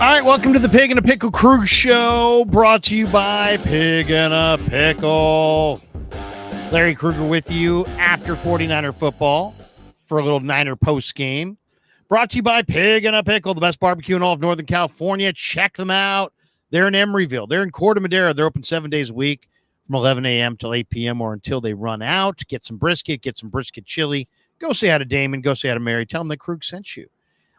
All right, welcome to the Pig and a Pickle Krug Show, brought to you by Pig and a Pickle. Larry Kruger with you after 49er football for a little Niner post game. Brought to you by Pig and a Pickle, the best barbecue in all of Northern California. Check them out. They're in Emeryville. They're in Corte Madera. They're open 7 days a week from 11 a.m. till 8 p.m. or until they run out. Get some brisket chili. Go say hi to Damon. Go say hi to Mary. Tell them that Krug sent you.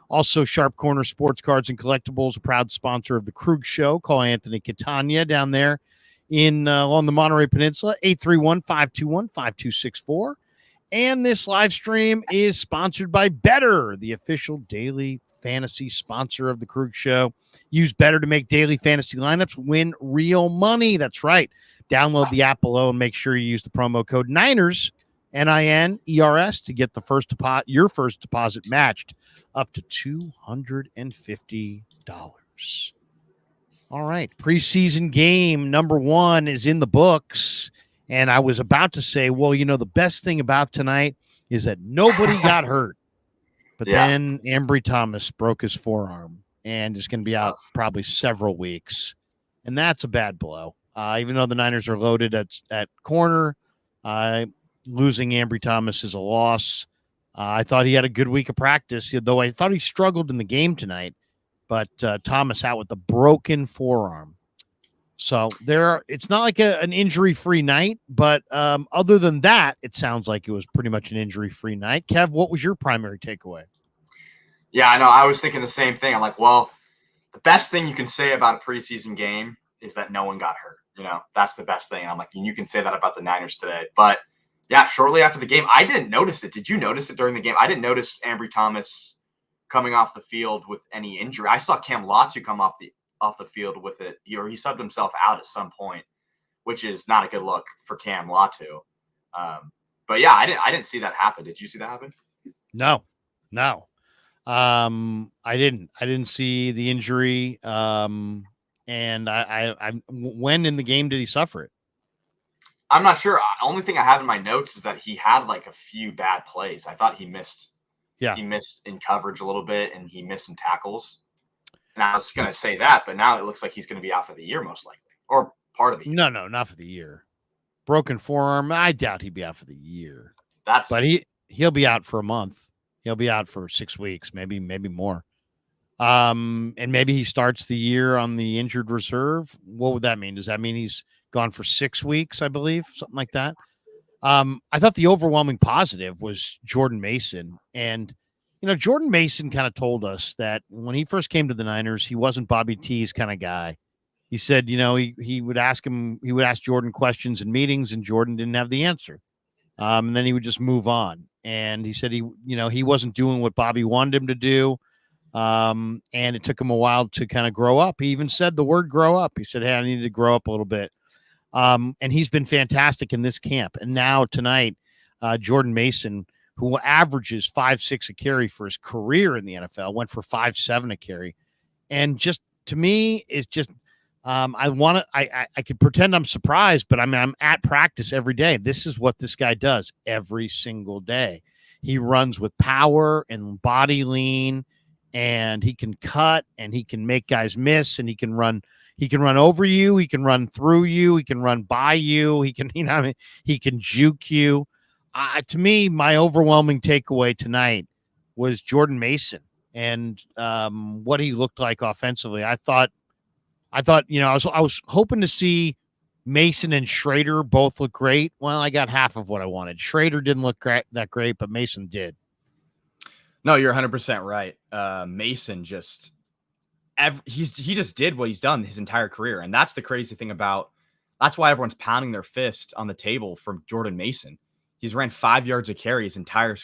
Also, Sharp Corner Sports Cards and Collectibles, a proud sponsor of the Krug Show. Call Anthony Catania down there on the Monterey Peninsula, 831-521-5264. And this live stream is sponsored by Better, the official daily fantasy sponsor of the Krug Show. Use Better to make daily fantasy lineups, win real money. That's right. Download the app below and make sure you use the promo code Niners, N-I-N-E-R-S, to get your first deposit matched up to $250. All right. Preseason game number 1 is in the books. And I was about to say, well, the best thing about tonight is that nobody got hurt. But then Ambry Thomas broke his forearm and is going to be out probably several weeks. And that's a bad blow. Even though the Niners are loaded at corner, losing Ambry Thomas is a loss. I thought he had a good week of practice, though I thought he struggled in the game tonight. But Thomas out with a broken forearm. So it's not like an injury-free night, but other than that, it sounds like it was pretty much an injury-free night. Kev, what was your primary takeaway? Yeah, I know. I was thinking the same thing. I'm like, well, the best thing you can say about a preseason game is that no one got hurt. That's the best thing. I'm like, and you can say that about the Niners today. But yeah, shortly after the game, I didn't notice it. Did you notice it during the game? I didn't notice Ambry Thomas coming off the field with any injury. I saw Cam Latu come off the field with it. He subbed himself out at some point, which is not a good look for Cam Latu. But yeah, I didn't see that happen. Did you see that happen? No. I didn't see the injury. And when in the game did he suffer it? I'm not sure. Only thing I have in my notes is that he had like a few bad plays. I thought he missed. Yeah, he missed in coverage a little bit, and he missed some tackles. And I was going to say that, but now it looks like he's going to be out for the year, most likely, or part of the year. No, not for the year. Broken forearm. I doubt he'd be out for the year. But he'll be out for a month. He'll be out for 6 weeks, maybe more. And maybe he starts the year on the injured reserve. What would that mean? Does that mean he's gone for 6 weeks, I believe, something like that? I thought the overwhelming positive was Jordan Mason. And, Jordan Mason kind of told us that when he first came to the Niners, he wasn't Bobby T's kind of guy. He said, he would ask Jordan questions in meetings, and Jordan didn't have the answer. And then he would just move on. And he said he wasn't doing what Bobby wanted him to do. And it took him a while to kind of grow up. He even said the word grow up. He said, hey, I need to grow up a little bit. And he's been fantastic in this camp. And now tonight, Jordan Mason, who averages 5.6 a carry for his career in the NFL, went for 5.7 a carry. And just to me, it's just I could pretend I'm surprised, but I'm at practice every day. This is what this guy does every single day. He runs with power and body lean, and he can cut, and he can make guys miss, and he can run over you, he can run through you, he can run by you, he can he can juke you. To me, my overwhelming takeaway tonight was Jordan Mason and what he looked like offensively. I thought I was hoping to see Mason and Schrader both look great. Well, I got half of what I wanted. Schrader didn't look that great, but Mason did. No, you're 100% right. Mason he just did what he's done his entire career. And that's the crazy thing that's why everyone's pounding their fist on the table for Jordan Mason. He's ran 5 yards a carry his entire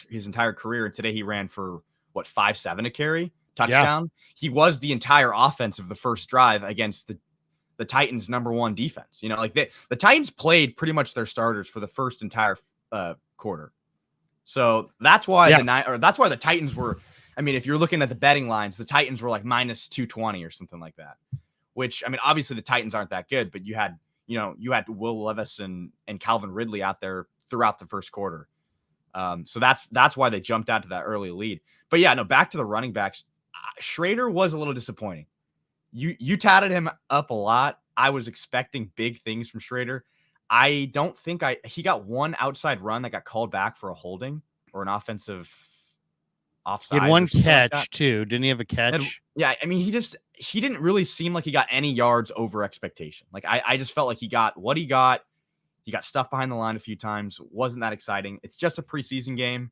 career. And today he ran for 5.7 a carry touchdown. Yeah. He was the entire offense of the first drive against the Titans' number 1 defense. The Titans played pretty much their starters for the first entire quarter. So that's why that's why the Titans were, if you're looking at the betting lines, the Titans were like minus 220 or something like that, which, obviously the Titans aren't that good, but you had Will Levis and Calvin Ridley out there throughout the first quarter. So that's why they jumped out to that early lead. But yeah, no, back to the running backs. Schrader was a little disappointing. you tatted him up a lot. I was expecting big things from Schrader. I don't think he got one outside run that got called back for a holding or an offensive offside. He had one catch too. Didn't he have a catch? Yeah. I mean, he didn't really seem like he got any yards over expectation. Like I just felt like he got what he got. He got stuff behind the line a few times. Wasn't that exciting. It's just a preseason game.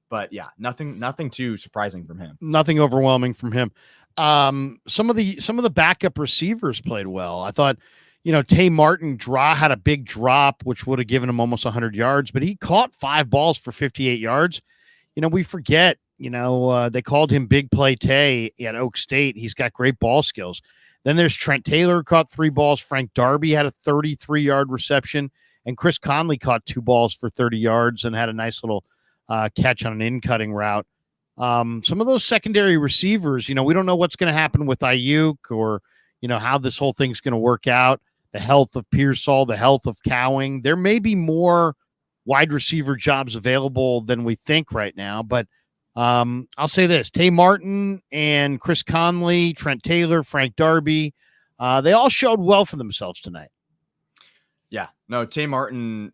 But yeah, nothing too surprising from him. Nothing overwhelming from him. Some of the backup receivers played well. I thought, Tay Martin had a big drop, which would have given him almost 100 yards, but he caught 5 balls for 58 yards. We forget, they called him Big Play Tay at Oak State. He's got great ball skills. Then there's Trent Taylor caught 3 balls. Frank Darby had a 33-yard reception, and Chris Conley caught 2 balls for 30 yards and had a nice little catch on an in-cutting route. Some of those secondary receivers, we don't know what's going to happen with Ayuk or, how this whole thing's going to work out. The health of Pearsall, the health of Cowing. There may be more wide receiver jobs available than we think right now. But I'll say this, Tay Martin and Chris Conley, Trent Taylor, Frank Darby, they all showed well for themselves tonight. Yeah, no, Tay Martin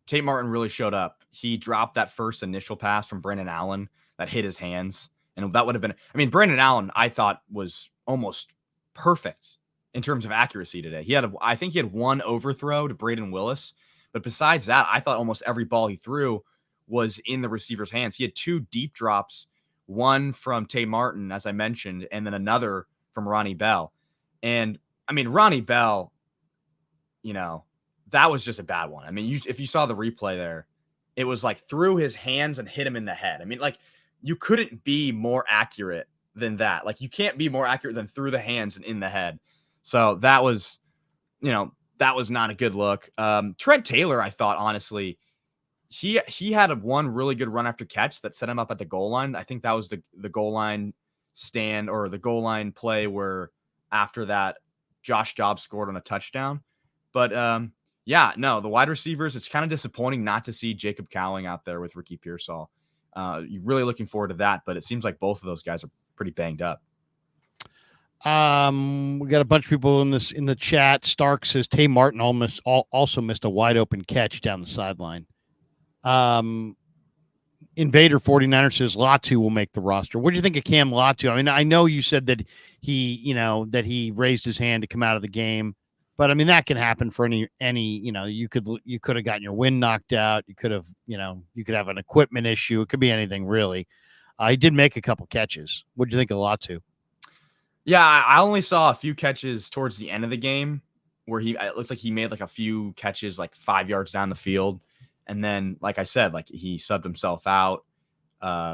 really showed up. He dropped that first initial pass from Brandon Allen that hit his hands. And that would have been, Brandon Allen, I thought, was almost perfect in terms of accuracy today. I think he had one overthrow to Braden Willis. But besides that, I thought almost every ball he threw was in the receiver's hands. He had 2 deep drops, one from Tay Martin, as I mentioned, and then another from Ronnie Bell. And, Ronnie Bell, that was just a bad one. If you saw the replay there, it was like through his hands and hit him in the head. You couldn't be more accurate than that. Like, you can't be more accurate than through the hands and in the head. So that was not a good look. Trent Taylor, I thought, honestly, he had one really good run after catch that set him up at the goal line. I think that was the goal line stand or the goal line play where after that Josh Dobbs scored on a touchdown. But the wide receivers, it's kind of disappointing not to see Jacob Cowing out there with Ricky Pearsall. You're really looking forward to that, but it seems like both of those guys are pretty banged up. We got a bunch of people in the chat. Stark says Tay Martin also missed a wide open catch down the sideline. Invader 49er says Latu will make the roster. What do you think of Cam Latu? I know you said that he raised his hand to come out of the game, but that can happen for any you could have gotten your wind knocked out. You could have an equipment issue. It could be anything really. He did make a couple catches. What do you think of Latu? Yeah, I only saw a few catches towards the end of the game where it looked like he made like a few catches like 5 yards down the field. And then, like I said, like he subbed himself out.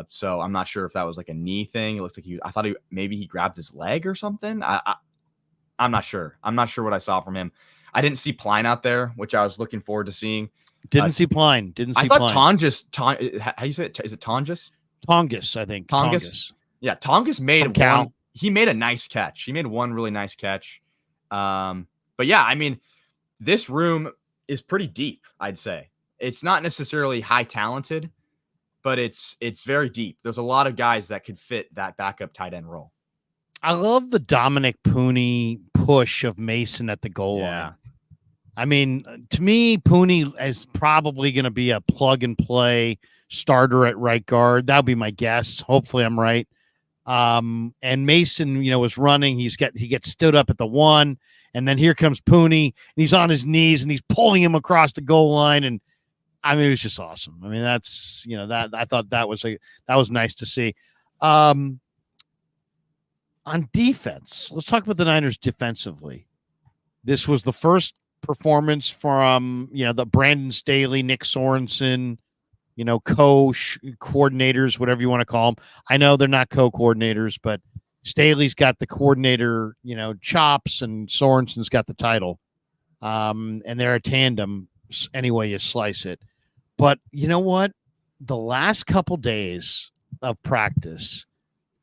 So I'm not sure if that was like a knee thing. It looks like I thought maybe he grabbed his leg or something. I'm not sure. I'm not sure what I saw from him. I didn't see Pline out there, which I was looking forward to seeing. Didn't see Pline. I thought Tongus. How you say it? Is it Tongus? Tongus, I think. Tongus. Yeah, Tongus made one. He made a nice catch. He made one really nice catch. But yeah, this room is pretty deep, I'd say. It's not necessarily high talented, but it's very deep. There's a lot of guys that could fit that backup tight end role. I love the Dominic Pooney push of Mason at the goal line. To me, Pooney is probably going to be a plug and play starter at right guard. That would be my guess. Hopefully I'm right. And Mason, was running. He gets stood up at the 1, and then here comes Pooney, and he's on his knees, and he's pulling him across the goal line. And it was just awesome. That's, that I thought that was nice to see. On defense, let's talk about the Niners defensively. This was the first performance from, the Brandon Staley, Nick Sorensen, co-coordinators, whatever you want to call them. I know they're not co-coordinators, but Staley's got the coordinator, chops, and Sorensen's got the title. And they're a tandem any way you slice it. But you know what? The last couple days of practice,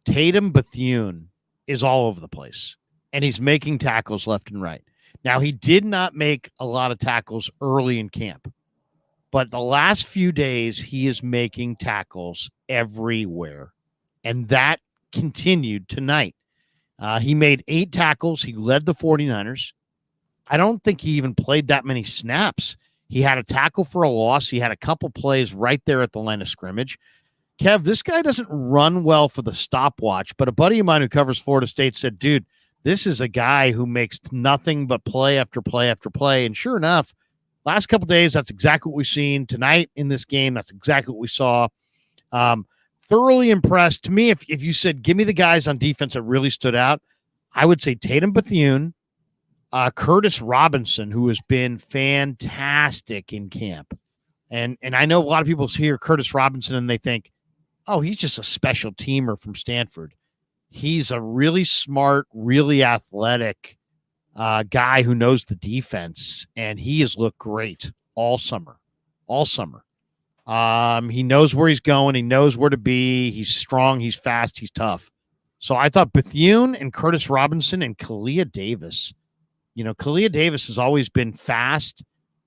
Tatum Bethune is all over the place, and he's making tackles left and right. Now, he did not make a lot of tackles early in camp, but the last few days he is making tackles everywhere, and that continued tonight. He made 8 tackles. He led the 49ers. I don't think he even played that many snaps. He had a tackle for a loss. He had a couple plays right there at the line of scrimmage. Kev, this guy doesn't run well for the stopwatch, but a buddy of mine who covers Florida State said, dude, this is a guy who makes nothing but play after play after play. And sure enough, last couple of days, that's exactly what we've seen. Tonight in this game, that's exactly what we saw. Thoroughly impressed. To me, if you said, give me the guys on defense that really stood out, I would say Tatum Bethune, Curtis Robinson, who has been fantastic in camp. And I know a lot of people hear Curtis Robinson and they think, oh, he's just a special teamer from Stanford. He's a really smart, really athletic guy who knows the defense, and he has looked great all summer. He knows where he's going. He knows where to be. He's strong. He's fast. He's tough. So I thought Bethune and Curtis Robinson and Kalia Davis. Kalia Davis has always been fast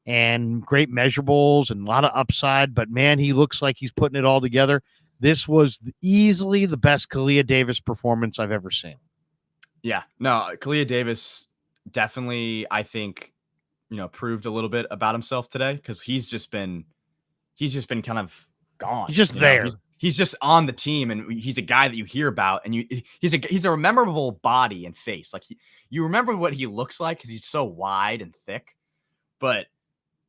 and great measurables and a lot of upside, but man, he looks like he's putting it all together. This was easily the best Kalia Davis performance I've ever seen. Yeah, no, Kalia Davis definitely, I think, proved a little bit about himself today because he's just been kind of gone. He's just there. He's just on the team, and he's a guy that you hear about, and he's a memorable body and face. Like you remember what he looks like because he's so wide and thick. But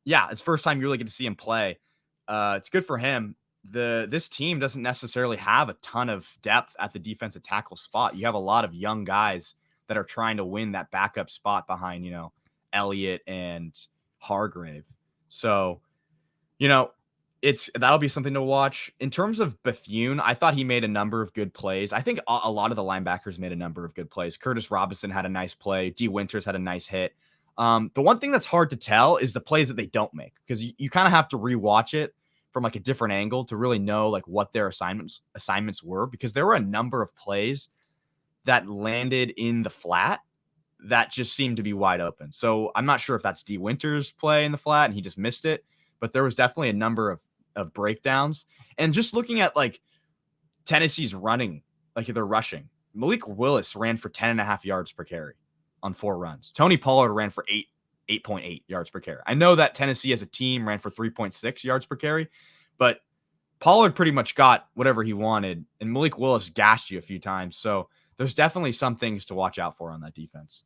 yeah, it's the first time you really get to see him play. It's good for him. This team doesn't necessarily have a ton of depth at the defensive tackle spot. You have a lot of young guys that are trying to win that backup spot behind, Elliott and Hargrave. So, that'll be something to watch. In terms of Bethune, I thought he made a number of good plays. I think a lot of the linebackers made a number of good plays. Curtis Robinson had a nice play. D. Winters had a nice hit. The one thing that's hard to tell is the plays that they don't make because you kind of have to rewatch it from like a different angle to really know like what their assignments were, because there were a number of plays that landed in the flat that just seemed to be wide open. So I'm not sure if that's D. Winters' play in the flat and he just missed it, but there was definitely a number of breakdowns. And just looking at like Tennessee's running, like they're rushing, Malik Willis ran for 10.5 yards per carry on 4 runs. Tony Pollard ran for 8.8 yards per carry. I know that Tennessee as a team ran for 3.6 yards per carry, but Pollard pretty much got whatever he wanted, and Malik Willis gashed you a few times. So there's definitely some things to watch out for on that defense.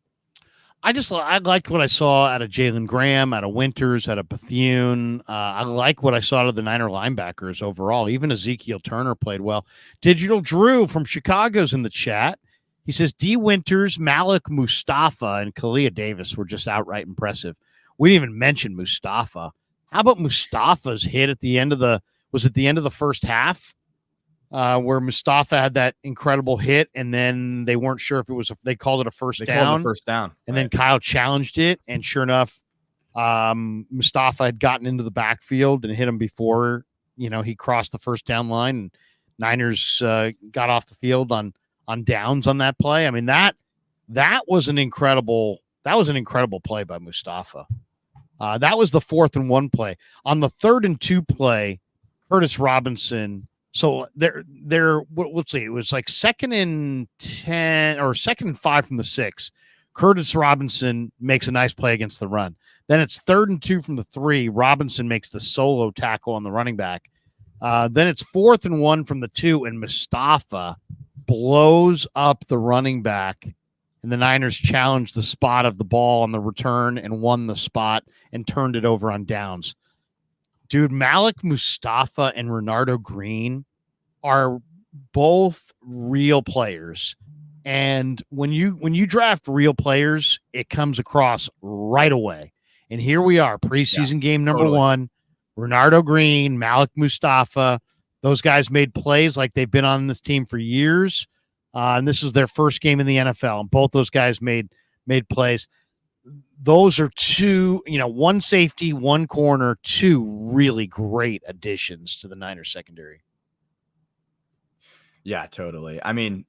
I liked what I saw out of Jalen Graham, out of Winters, out of Bethune. I like what I saw out of the Niner linebackers overall. Even Ezekiel Turner played well. Digital Drew from Chicago's in the chat. He says D. Winters, Malik Mustafa, and Kalia Davis were just outright impressive. We didn't even mention Mustafa. How about Mustafa's hit at the end of the first half, where Mustafa had that incredible hit, and then they weren't sure if it was they called it a first down. And then Kyle challenged it, and sure enough, Mustafa had gotten into the backfield and hit him before he crossed the first down line, and Niners got off the field on downs on that play. I mean, that was an incredible play by Mustafa. That was the 4th and 1 play. On the 3rd and 2 play, Curtis Robinson. So let's see, it was like 2nd and 10 or 2nd and 5 from the 6. Curtis Robinson makes a nice play against the run. Then it's 3rd and 2 from the 3. Robinson makes the solo tackle on the running back. Then it's 4th and 1 from the 2, and Mustafa blows up the running back, and the Niners challenged the spot of the ball on the return and won the spot and turned it over on downs. Dude, Malik Mustafa and Renardo Green are both real players. And when you draft real players, it comes across right away. And here we are, preseason game number 1, Renardo Green, Malik Mustafa. Those guys made plays like they've been on this team for years. And this is their first game in the NFL. And both those guys made plays. Those are 2, one safety, 1 corner, 2 really great additions to the Niners secondary. Yeah, totally. I mean,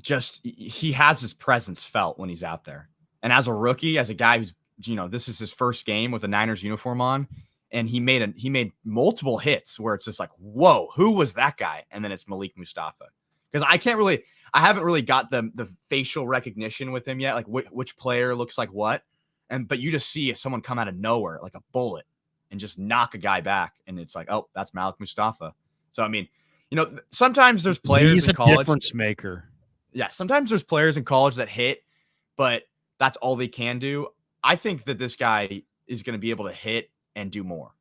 just he has his presence felt when he's out there. And as a rookie, as a guy who's, this is his first game with a Niners uniform on, and he made multiple hits where it's just like, whoa, who was that guy? And then it's Malik Mustafa. Because I haven't really got the facial recognition with him yet, like which player looks like what. But you just see someone come out of nowhere like a bullet and just knock a guy back, and it's like, oh, that's Malik Mustafa. So I mean, sometimes there's players in college. He's a difference maker. Yeah, sometimes there's players in college that hit, but that's all they can do. I think that this guy is going to be able to hit and do more.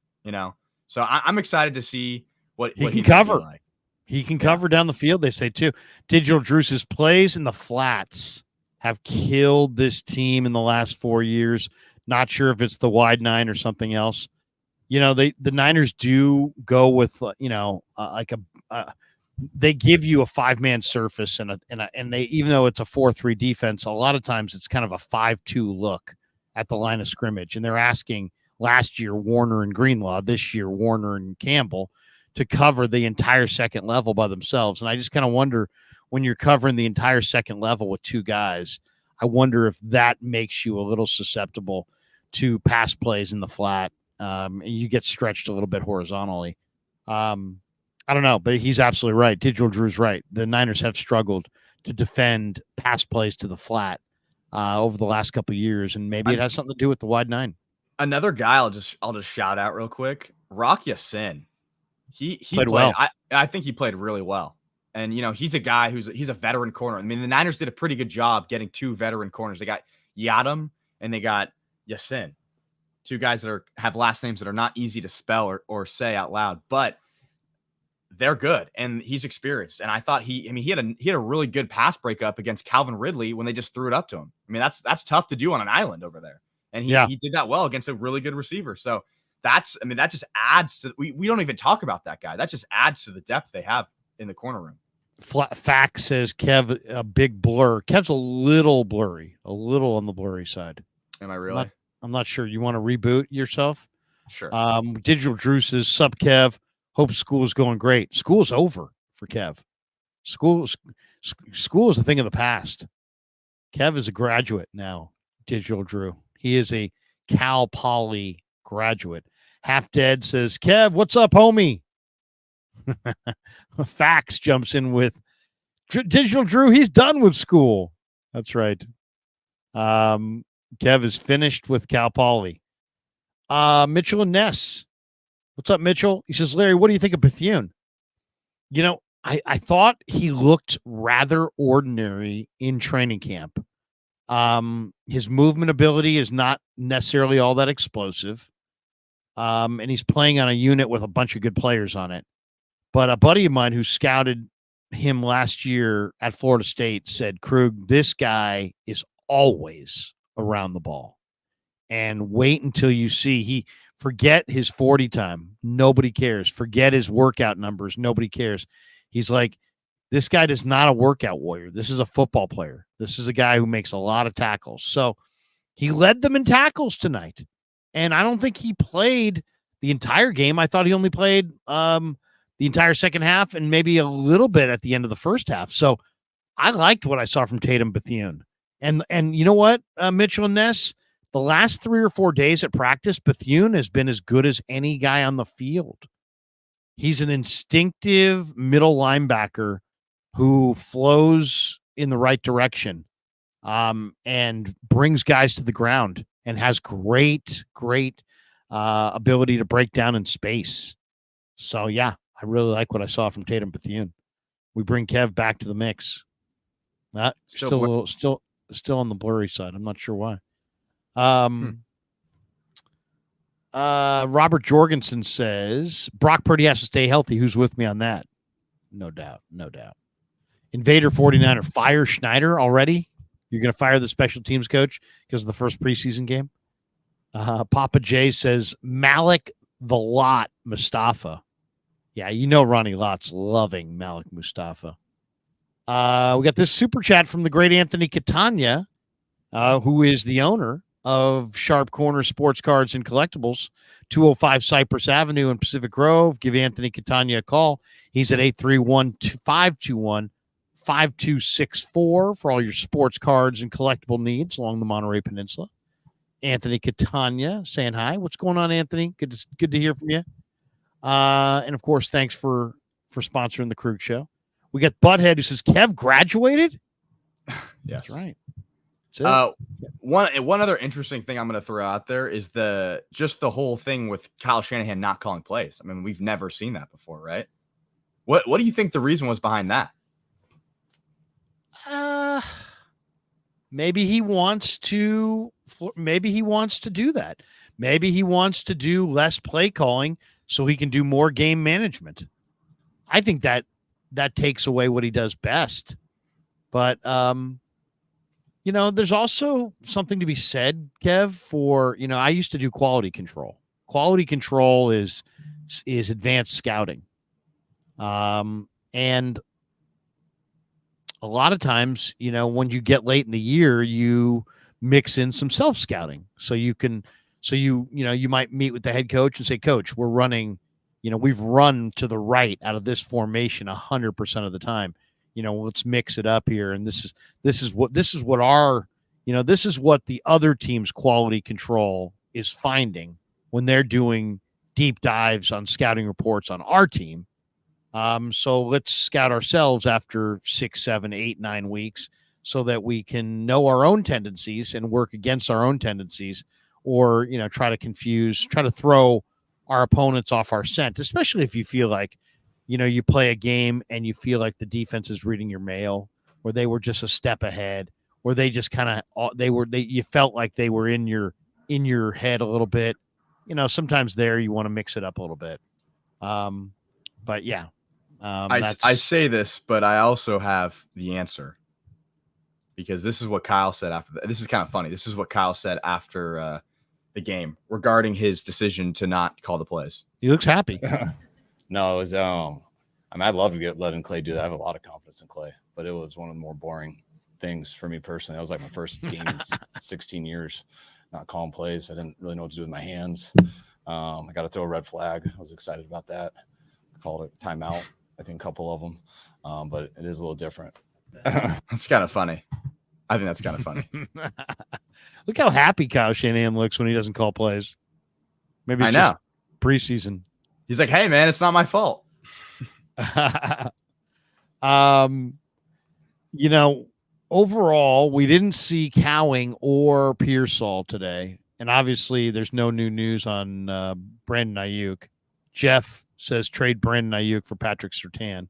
So I'm excited to see what he can he's cover. Like. He can cover down the field, they say too. Digital Drew's plays in the flats have killed this team in the last 4 years. Not sure if it's the wide nine or something else. The Niners do go with they give you a 5-man surface and they, even though it's a 4-3 defense, a lot of times it's kind of a 5-2 look at the line of scrimmage, and they're asking last year Warner and Greenlaw, this year Warner and Campbell, to cover the entire second level by themselves. And I just kind of wonder, when you're covering the entire second level with two guys, I wonder if that makes you a little susceptible to pass plays in the flat. And you get stretched a little bit horizontally. I don't know, but he's absolutely right. Digital Drew's right. The Niners have struggled to defend pass plays to the flat over the last couple of years, and maybe it has something to do with the wide nine. Another guy I'll just shout out real quick, Rock Ya-Sin. He played well. I think he played really well. And, he's a guy he's a veteran corner. I mean, the Niners did a pretty good job getting two veteran corners. They got Yadam and they got Ya-Sin, two guys that have last names that are not easy to spell or say out loud, but they're good. And he's experienced. And I thought he had a really good pass breakup against Calvin Ridley when they just threw it up to him. I mean, that's tough to do on an island over there. And he did that well against a really good receiver. So that just adds to, we don't even talk about that guy. That just adds to the depth they have in the corner room. Fact says Kev, a big blur. Kev's a little blurry, a little on the blurry side. Am I really? I'm not sure. You want to reboot yourself? Sure. Digital Drew says, sup, Kev. Hope school is going great. School's over for Kev. School is a thing of the past. Kev is a graduate now, Digital Drew. He is a Cal Poly graduate. Half Dead says, Kev, what's up, homie? Fax jumps in with Digital Drew. He's done with school. That's right. Kev is finished with Cal Poly. Mitchell and Ness. What's up, Mitchell? He says, Larry, what do you think of Bethune? I thought he looked rather ordinary in training camp. His movement ability is not necessarily all that explosive. And he's playing on a unit with a bunch of good players on it. But a buddy of mine who scouted him last year at Florida State said, Krug, this guy is always around the ball. And wait until you see forget his 40 time. Nobody cares. Forget his workout numbers. Nobody cares. He's like, this guy is not a workout warrior. This is a football player. This is a guy who makes a lot of tackles. So he led them in tackles tonight. And I don't think he played the entire game. I thought he only played the entire second half and maybe a little bit at the end of the first half. So I liked what I saw from Tatum Bethune. And you know what, Mitchell and Ness, the last 3 or 4 days at practice, Bethune has been as good as any guy on the field. He's an instinctive middle linebacker who flows in the right direction and brings guys to the ground and has great ability to break down in space. So, yeah, I really like what I saw from Tatum Bethune. We bring Kev back to the mix. Still on the blurry side. I'm not sure why. Robert Jorgensen says Brock Purdy has to stay healthy. Who's with me on that? No doubt. Invader 49er, fire Schneider already? You're going to fire the special teams coach because of the first preseason game? Papa J says Malik the Lot Mustafa. Yeah, Ronnie Lott's loving Malik Mustafa. We got this super chat from the great Anthony Catania, who is the owner of Sharp Corner Sports Cards and Collectibles, 205 Cypress Avenue in Pacific Grove. Give Anthony Catania a call. He's at 831-521-5264 for all your sports cards and collectible needs along the Monterey Peninsula. Anthony Catania saying hi. What's going on, Anthony? Good to hear from you. And of course, thanks for sponsoring the Krug Show. We got Butthead who says Kev graduated. Yes, that's right. That's it. One other interesting thing I'm going to throw out there is the whole thing with Kyle Shanahan not calling plays. I mean, we've never seen that before, right? What do you think the reason was behind that? Maybe he wants to. Maybe he wants to do that. Maybe he wants to do less play calling so he can do more game management. I think that takes away what he does best. But there's also something to be said, Kev, for I used to do quality control. Quality control is advanced scouting. And a lot of times, when you get late in the year, you mix in some self-scouting. So you might meet with the head coach and say, Coach, we're running, we've run to the right out of this formation 100% of the time. Let's mix it up here. And this is what the other team's quality control is finding when they're doing deep dives on scouting reports on our team. So let's scout ourselves after 6, 7, 8, 9 weeks so that we can know our own tendencies and work against our own tendencies, or, try to throw our opponents off our scent, especially if you feel like, you play a game and you feel like the defense is reading your mail, or they were just a step ahead, or they just kind of, you felt like they were in your head a little bit. Sometimes there you want to mix it up a little bit. But yeah. I say this, but I also have the answer, because this is what Kyle said after that. This is kind of funny. This is what Kyle said after the game regarding his decision to not call the plays. He looks happy. No, it was I'd love to letting Clay do that. I have a lot of confidence in Clay, but it was one of the more boring things for me personally. That was like my first game in 16 years, not calling plays. I didn't really know what to do with my hands. I got to throw a red flag. I was excited about that. Called it timeout, I think a couple of them, but it is a little different. That's kind of funny. I think that's kind of funny. Look how happy Kyle Shanahan looks when he doesn't call plays. Maybe it's just preseason. He's like, hey, man, it's not my fault. Overall, we didn't see Cowing or Pearsall today. And obviously, there's no new news on Brandon Ayuk. Jeff says trade Brandon Ayuk for Patrick Surtain.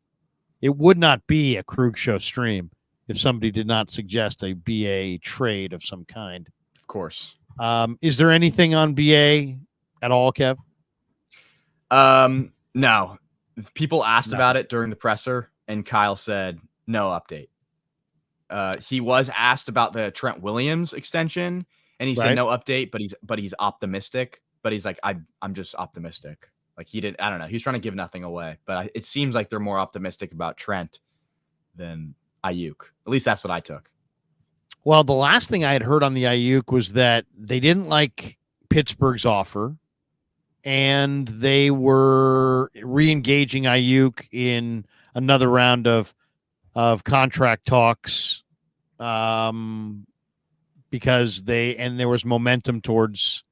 It would not be a Krug Show stream if somebody did not suggest a BA trade of some kind. Of course. Is there anything on BA at all, Kev? No. People asked about it during the presser, and Kyle said no update. He was asked about the Trent Williams extension, and he said no update, but he's optimistic. But he's like, I'm just optimistic. Like I don't know. He's trying to give nothing away, but it seems like they're more optimistic about Trent than Ayuk. At least that's what I took. Well, the last thing I had heard on the Ayuk was that they didn't like Pittsburgh's offer, and they were re-engaging Ayuk in another round of contract talks, because there was momentum towards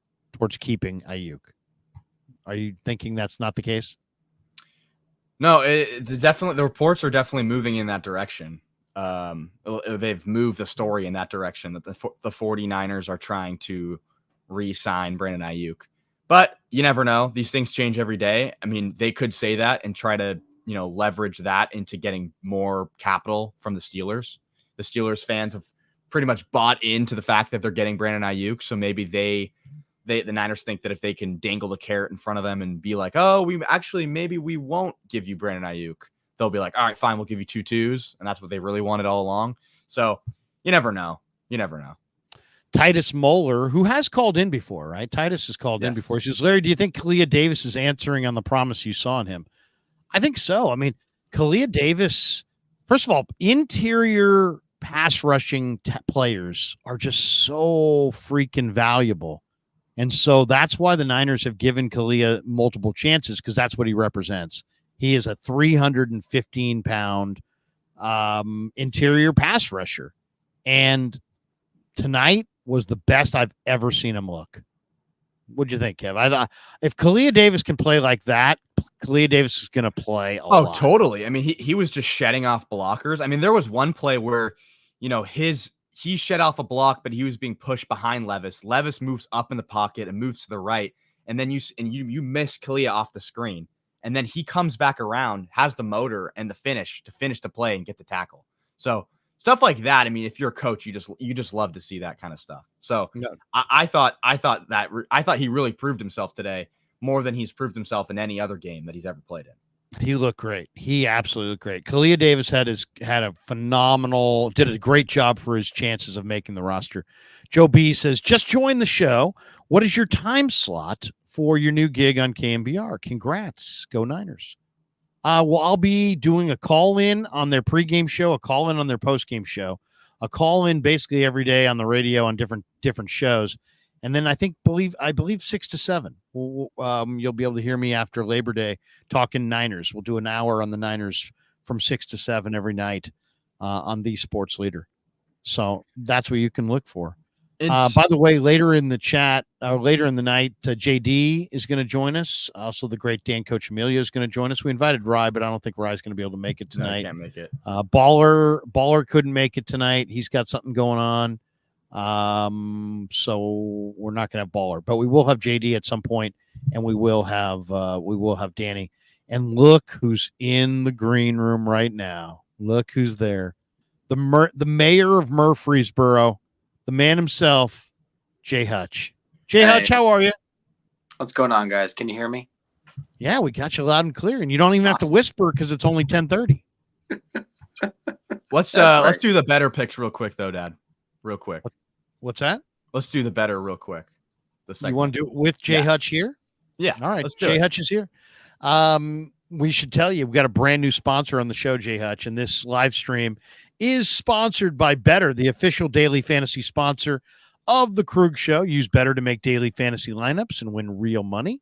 keeping Ayuk. Are you thinking that's not the case? No, it's definitely, the reports are definitely moving in that direction. They've moved the story in that direction, that the 49ers are trying to re-sign Brandon Ayuk. But you never know. These things change every day. I mean, they could say that and try to, leverage that into getting more capital from the Steelers. The Steelers fans have pretty much bought into the fact that they're getting Brandon Ayuk. So maybe the Niners think that if they can dangle the carrot in front of them and be like, oh, maybe we won't give you Brandon Ayuk, they'll be like, all right, fine, we'll give you 2 2s. And that's what they really wanted all along. So you never know. Titus Moeller, who has called in before, right? Titus has called in before. He says, Larry, do you think Kalia Davis is answering on the promise you saw in him? I think so. I mean, Kalia Davis, first of all, interior pass rushing players are just so freaking valuable. And so that's why the Niners have given Kalia multiple chances, because that's what he represents. He is a 315-pound interior pass rusher. And tonight was the best I've ever seen him look. What'd you think, Kev? I thought if Kalia Davis can play like that, Kalia Davis is going to play a lot. Totally. I mean, he was just shedding off blockers. I mean, there was one play where, he shed off a block, but he was being pushed behind Levis. Levis moves up in the pocket and moves to the right, and then you miss Kalia off the screen, and then he comes back around, has the motor and the finish the play and get the tackle. So stuff like that. I mean, if you're a coach, you just love to see that kind of stuff. So no. I thought he really proved himself today more than he's proved himself in any other game that he's ever played in. He looked great. He absolutely looked great. Kalia Davis did a great job for his chances of making the roster. Joe B says, just joined the show. What is your time slot for your new gig on KMBR? Congrats. Go Niners. Well, I'll be doing a call-in on their pregame show, a call-in on their postgame show, a call-in basically every day on the radio on different shows. And then I believe 6 to 7. You'll be able to hear me after Labor Day talking Niners. We'll do an hour on the Niners from 6 to 7 every night on the Sports Leader. So that's what you can look for. By the way, later in the chat, later in the night, JD is going to join us. Also, the great Dan Coach Amelia is going to join us. We invited Rye, but I don't think Rye's going to be able to make it tonight. No, can't make it. Baller couldn't make it tonight. He's got something going on. So we're not gonna have Baller, but we will have JD at some point, and we will have Danny. And look who's in the green room right now. Look who's there. The mayor of Murfreesboro, the man himself, Jay Hutch. Hutch, how are you? What's going on, guys? Can you hear me? Yeah, we got you loud and clear, and you don't even have to whisper because it's only 10:30. Let's do the better picks real quick though, Dad. Real quick. What's that? Let's do the better real quick. You want to do it with Jay Hutch here? Yeah. All right. Jay Hutch is here. We should tell you, we've got a brand new sponsor on the show, Jay Hutch, and this live stream is sponsored by Better, the official daily fantasy sponsor of the Krug Show. Use Better to make daily fantasy lineups and win real money.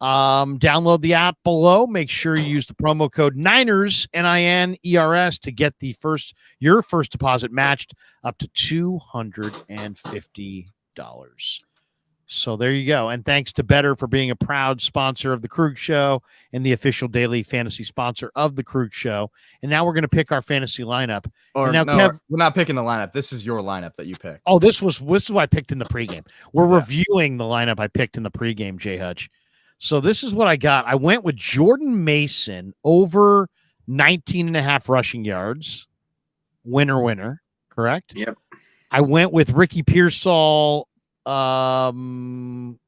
Download the app below. Make sure you use the promo code Niners, NINERS, to get your first deposit matched up to $250. So there you go. And thanks to Better for being a proud sponsor of the Krug Show and the official daily fantasy sponsor of the Krug Show. And now we're going to pick our fantasy lineup. Or now, Kev, we're not picking the lineup. This is your lineup that you picked. Oh, this is what I picked in the pregame. We're reviewing the lineup I picked in the pregame, Jay Hutch. So this is what I got. I went with Jordan Mason over 19.5 rushing yards. Winner, correct? Yep. I went with Ricky Pearsall under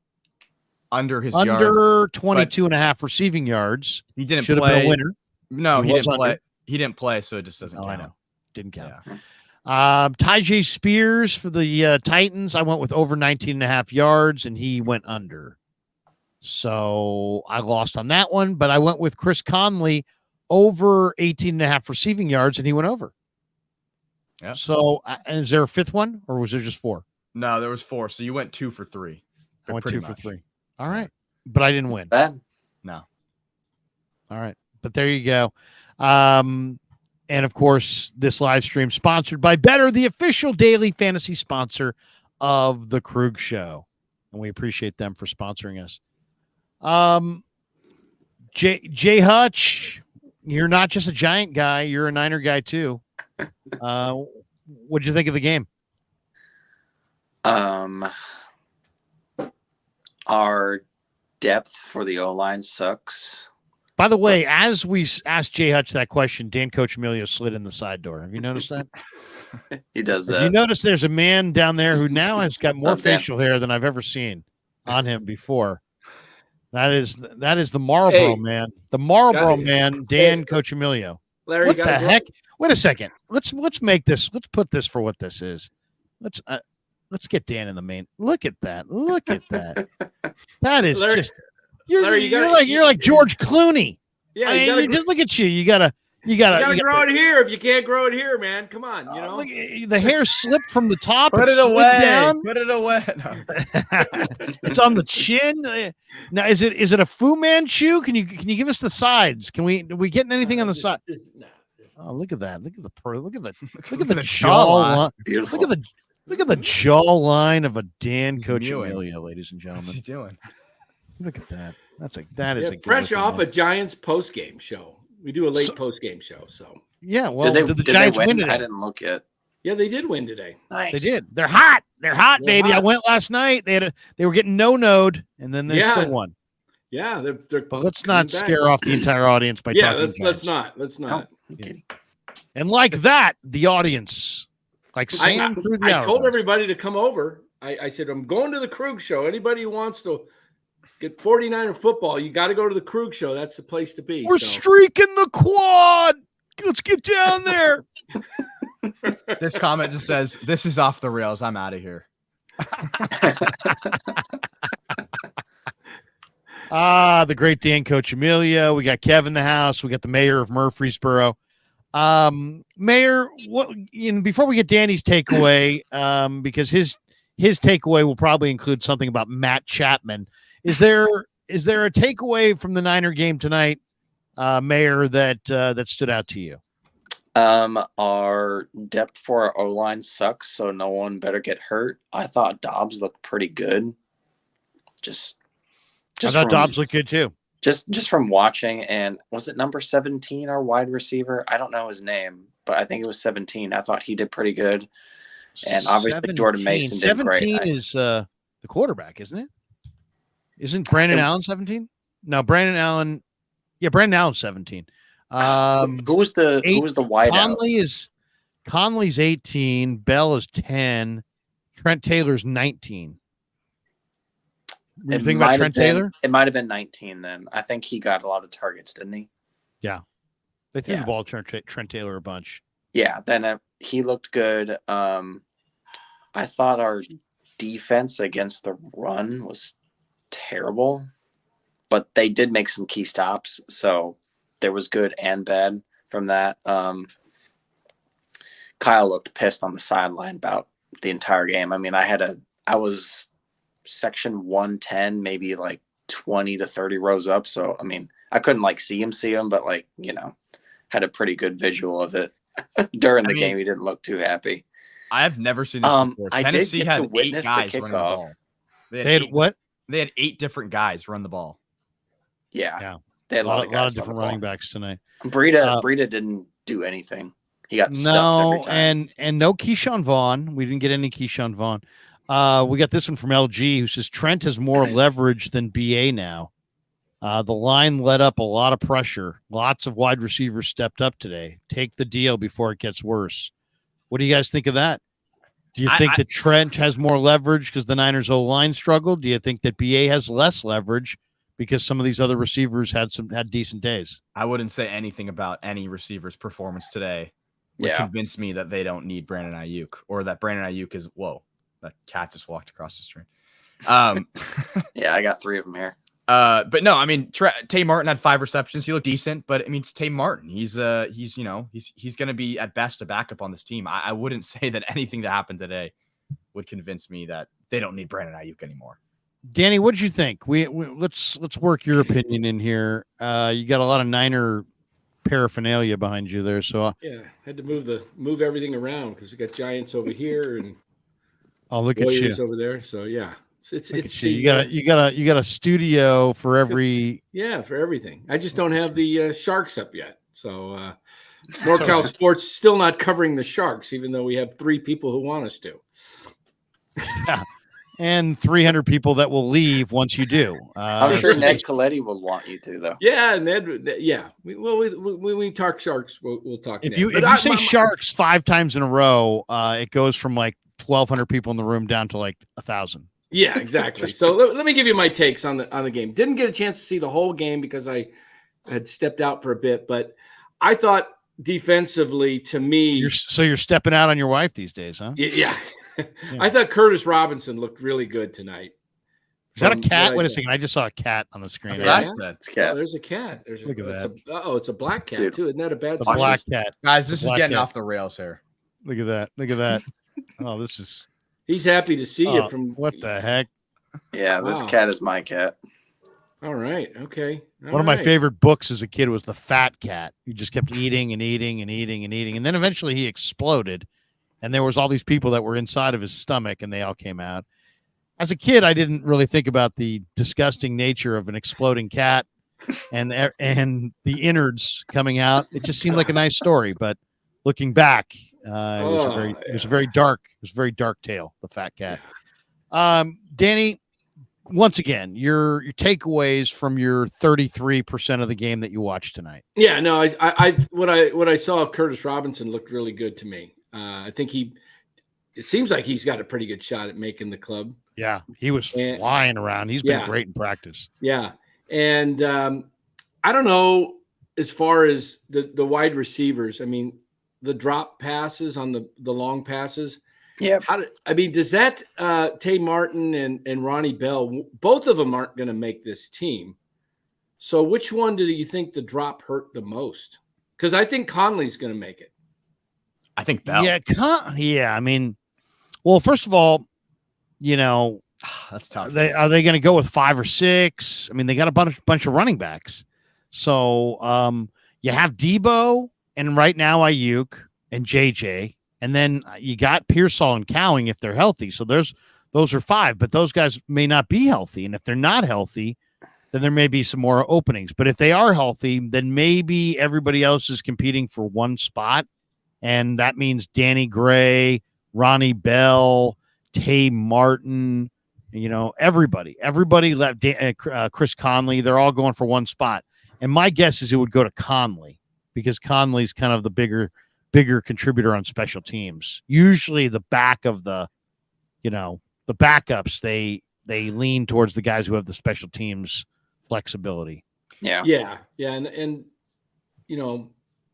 22.5 receiving yards. He didn't Should play. have been a winner. No, he didn't play. He didn't play, so it just doesn't count. I know. Didn't count. Yeah. Tyjae Spears for the Titans. I went with over 19.5 yards, and he went under. So I lost on that one, but I went with Chris Conley over 18.5 receiving yards, and he went over. Yeah. So is there a fifth one, or was there just 4? No, there was 4. So you went 2 for 3. I went 2 for 3. All right. But I didn't win. Bad. No. All right. But there you go. And of course, this live stream sponsored by Better, the official daily fantasy sponsor of the Krug Show. And we appreciate them for sponsoring us. Jay Hutch, you're not just a Giant guy, you're a Niner guy too. What'd you think of the game? Our depth for the O-line sucks. By the way, as we asked Jay Hutch that question, Dan Coach Emilio slid in the side door. Have you noticed that? He does that. You notice there's a man down there who now has got more facial hair than I've ever seen on him before. That is the Marlboro man. The Marlboro man, Dan Coach Emilio. Larry, what the heck? Wait a second. Let's make this. Let's put this for what this is. Let's get Dan in the main. Look at that. Look at that. That is Larry, just you're like George Clooney. Yeah, just look at you. You gotta grow it here. If you can't grow it here, man, come on. You know, look, the hair slipped from the top. Put it away. Down. Put it away. No. It's on the chin. Now, is it a Fu Manchu? Can you give us the sides? Are we getting anything on the side? Oh, look at that! Look at the jawline. Beautiful. Look at the jawline of a Dan Coach Emilio, ladies and gentlemen. What's he doing? Look at that. That is a fresh off a Giants post-game show. We do a late post-game show, so yeah. Well, did the Giants win today? I didn't look yet. Yeah, they did win today. Nice. They did. They're hot. They're baby. Hot. I went last night. They were getting no-no'd, and then they still won. Yeah, they're but let's not scare off the entire audience by talking. Let's not. No, I'm kidding. And like that, the audience, like sand through the I told everybody to come over. I said, I'm going to the Krug show. Anybody who wants to get 49er football, you got to go to the Krug show. That's the place to be. We're streaking the quad. Let's get down there. This comment just says, "This is off the rails. I'm out of here." The great Dan Coach Amelia. We got Kevin in the house. We got the mayor of Murfreesboro. Mayor, before we get Danny's takeaway, because his takeaway will probably include something about Matt Chapman. Is there a takeaway from the Niner game tonight, Mayor, that stood out to you? Our depth for our O-line sucks, so no one better get hurt. I thought Dobbs looked pretty good. I thought Dobbs looked good too. Just from watching, and was it number 17, our wide receiver? I don't know his name, but I think it was 17. I thought he did pretty good. And obviously 17. Jordan Mason did great. 17 is the quarterback, isn't it? Isn't Brandon Allen 17? No, Brandon Allen. Yeah, Brandon Allen's 17. Who was the wide out? Conley's 18, Bell is 10, Trent Taylor's 19. You think about Trent Taylor? It might have been 19 then. I think he got a lot of targets, didn't he? Yeah. They threw the ball to Trent Taylor a bunch. Yeah, then he looked good. I thought our defense against the run was terrible, but they did make some key stops, so there was good and bad from that. Kyle looked pissed on the sideline about the entire game. I mean, I was section 110, maybe like 20 to 30 rows up. So, I mean, I couldn't see him, but had a pretty good visual of it during the game. He didn't look too happy. I've never seen this before. I did get to witness the kickoff. They had what? They had 8 different guys run the ball. Yeah. They had a lot of different running backs tonight. Breida didn't do anything. He got stuffed every time. and no Keyshawn Vaughn. We didn't get any Keyshawn Vaughn. We got this one from LG who says Trent has more leverage than BA now. The line let up a lot of pressure. Lots of wide receivers stepped up today. Take the deal before it gets worse. What do you guys think of that? Do you think that Trent has more leverage because the Niners O-line struggled? Do you think that BA has less leverage because some of these other receivers had decent days? I wouldn't say anything about any receiver's performance today would convince me that they don't need Brandon Ayuk, or that Brandon Ayuk is that cat just walked across the street. Yeah, I got 3 of them here. But no, I mean, Tay Martin had 5 receptions. He looked decent, but I mean, it's Tay Martin. He's going to be at best a backup on this team. I wouldn't say that anything that happened today would convince me that they don't need Brandon Ayuk anymore. Danny, what did you think? We let's work your opinion in here. You got a lot of Niner paraphernalia behind you there, so had to move everything around because we got Giants over here and look Warriors at you over there. So it's you got a studio for every for everything. I just don't have the Sharks up yet. So NorCal Sports still not covering the Sharks, even though we have 3 people who want us to. Yeah. And 300 people that will leave once you do. I'm sure Ned Coletti will want you to, though. Yeah, Ned. Yeah. We talk Sharks. We'll talk. If you say Sharks 5 times in a row, it goes from 1,200 people in the room down to 1,000. Yeah, exactly. So let me give you my takes on the game. Didn't get a chance to see the whole game because I had stepped out for a bit, but I thought defensively, to me, you're stepping out on your wife these days, huh? Yeah. I thought Curtis Robinson looked really good tonight. Is that a cat? Wait a second. I just saw a cat on the screen. That's a cat. Oh, there's a cat. Look at that. It's a black cat, too. Isn't that a bad sign? A black cat. Guys, this is getting off the rails here. Look at that. Look at that. Oh, this is... He's happy to see you from... What the heck? Yeah, this cat is my cat. All right. Okay. One of my favorite books as a kid was The Fat Cat. He just kept eating and eating and eating and eating. And then eventually he exploded. And there was all these people that were inside of his stomach, and they all came out. as a kid, I didn't really think about the disgusting nature of an exploding cat and the innards coming out. It just seemed like a nice story, but looking back, it was a very dark tale. The fat cat. Danny, once again, your takeaways from your 33% of the game that you watched tonight. Yeah, no, what I saw of Curtis Robinson looked really good to me. I think it seems like he's got a pretty good shot at making the club. Yeah, he was flying around. He's been great in practice. Yeah, and I don't know as far as the wide receivers. I mean, the drop passes on the long passes. Yeah. Does that Tay Martin and Ronnie Bell, both of them aren't going to make this team. So which one do you think the drop hurt the most? Because I think Conley's going to make it. I think Bell. Yeah. I mean, well, first of all, that's tough. Are they going to go with 5 or 6? I mean, they got a bunch of running backs. So you have Debo and right now Ayuk and JJ. And then you got Pearsall and Cowing if they're healthy. So those are 5, but those guys may not be healthy. And if they're not healthy, then there may be some more openings. But if they are healthy, then maybe everybody else is competing for one spot. And that means Danny Gray, Ronnie Bell, Tay Martin, everybody left. Chris Conley, they're all going for one spot. And my guess is it would go to Conley because Conley's kind of the bigger contributor on special teams. Usually the back of the backups, they lean towards the guys who have the special teams flexibility. Yeah. And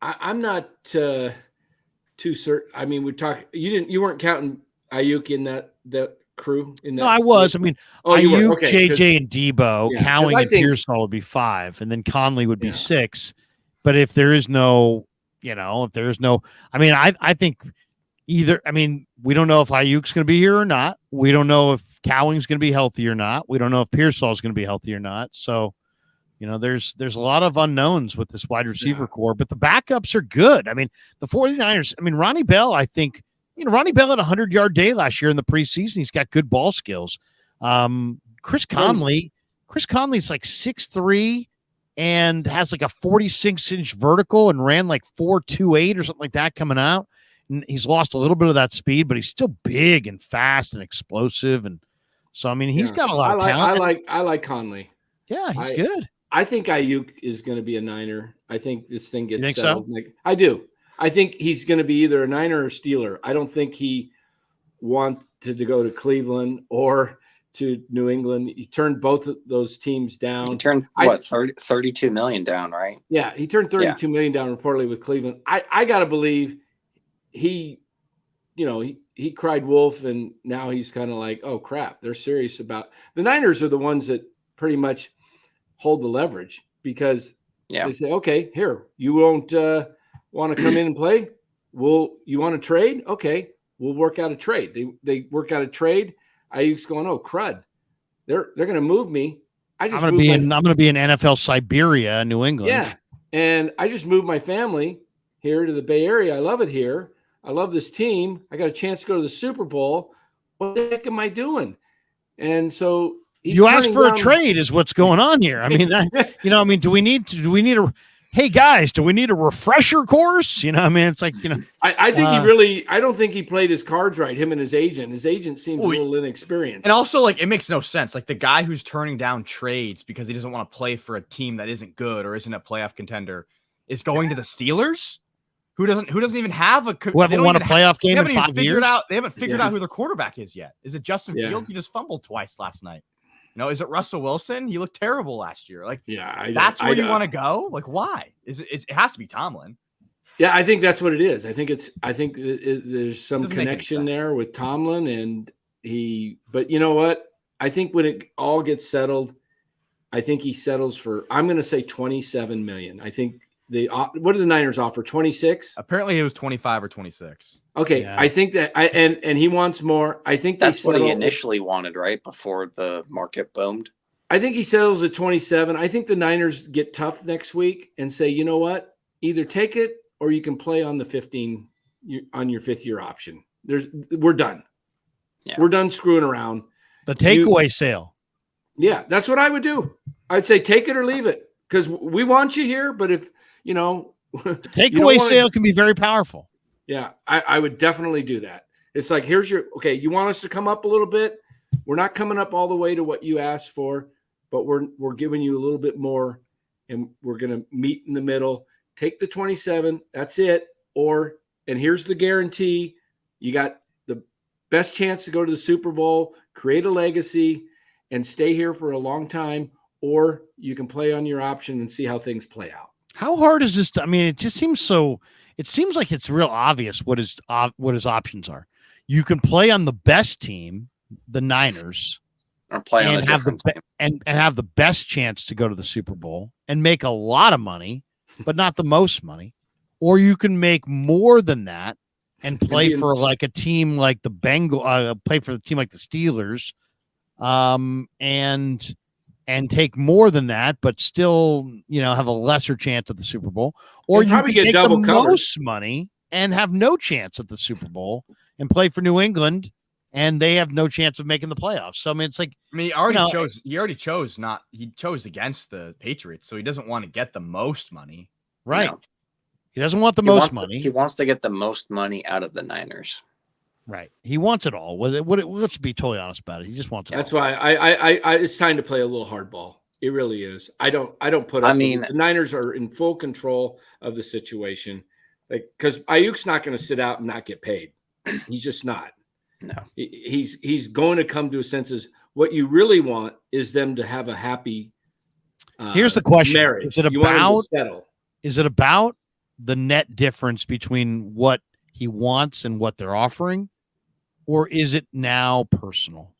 I'm not too certain. I mean, you weren't counting Ayuk in that crew. No, I was. I mean, Ayuk, JJ, and Debo, Cowing and Pearsall would be 5, and then Conley would be 6. But if there is no, I think either. I mean, we don't know if Ayuk's going to be here or not. We don't know if Cowing's going to be healthy or not. We don't know if Pearsall's going to be healthy or not. So, there's a lot of unknowns with this wide receiver core, but the backups are good. I mean, the 49ers, Ronnie Bell, I think, Ronnie Bell had a 100-yard day last year in the preseason. He's got good ball skills. Chris Conley's like 6'3" and has like a 46-inch vertical and ran like 4.28 or something like that coming out. And he's lost a little bit of that speed, but he's still big and fast and explosive. And so, he's got a lot of talent. I like Conley. Yeah, he's good. I think Ayuk is going to be a Niner. I think this thing gets settled. So? I do. I think he's going to be either a Niner or Steeler. I don't think he wanted to go to Cleveland or to New England. He turned both of those teams down. He turned $32 million down, right? Yeah, he turned $32 million down reportedly with Cleveland. I got to believe he cried wolf, and now he's kind of like, oh crap, they're serious about the Niners are the ones that pretty much hold the leverage because they say, okay, here, you won't want to come in and play? You want to trade? Okay, we'll work out a trade. They work out a trade. Ayuk's going, oh crud, they're going to move me. I'm going to be in NFL Siberia, New England. Yeah, and I just moved my family here to the Bay Area. I love it here. I love this team. I got a chance to go to the Super Bowl. What the heck am I doing? And so you asked for a trade is what's going on here. Do we need hey guys, do we need a refresher course? It's like, I think I don't think he played his cards right, him and his agent. His agent seems a little inexperienced. And also, it makes no sense. Like, the guy who's turning down trades because he doesn't want to play for a team that isn't good or isn't a playoff contender is going to the Steelers, who doesn't even have who haven't won a playoff game in 5 years. They haven't figured out who their quarterback is yet. Is it Justin Fields? He just fumbled twice last night. Is it Russell Wilson? He looked terrible last year. That's where you want to go. Like, why? It has to be Tomlin. Yeah, I think that's what it is. I think there's some connection there with Tomlin, and but you know what? I think when it all gets settled, I think he settles for, I'm going to say $27 million. I think what did the Niners offer? 26? Apparently it was 25 or 26. Okay. Yeah. I think that and he wants more. I think that's what he initially wanted, right? Before the market boomed. I think he settles at 27. I think the Niners get tough next week and say, you know what? Either take it or you can play on the 15 on your 5th year option. We're done. Yeah. We're done screwing around. The takeaway sale. Yeah, that's what I would do. I'd say take it or leave it because we want you here. But if the takeaway sale can be very powerful. Yeah, I would definitely do that. It's like, here's you want us to come up a little bit. We're not coming up all the way to what you asked for, but we're giving you a little bit more, and we're going to meet in the middle. Take the 27. That's it. And here's the guarantee. You got the best chance to go to the Super Bowl, create a legacy, and stay here for a long time, or you can play on your option and see how things play out. How hard is this? It just seems it seems like it's real obvious what his options are. You can play on the best team, the Niners, or play on and have have the best chance to go to the Super Bowl and make a lot of money, but not the most money. Or you can make more than that and play for like a team like the play for the team like the Steelers, and take more than that, but still, have a lesser chance at the Super Bowl. Or you can take the most money and have no chance at the Super Bowl and play for New England, and they have no chance of making the playoffs. So it's like, he already chose against the Patriots, so he doesn't want to get the most money. Right. He doesn't want the most money. He wants to get the most money out of the Niners. Right. He wants it all. Let's be totally honest about it. He just wants it. That's why I it's time to play a little hardball. It really is. I don't put up. The Niners are in full control of the situation. Because Ayuk's not going to sit out and not get paid. He's just not. No. He's going to come to his senses. What you really want is them to have a happy here's the question. Marriage. Is it about the net difference between what he wants and what they're offering? Or is it now personal?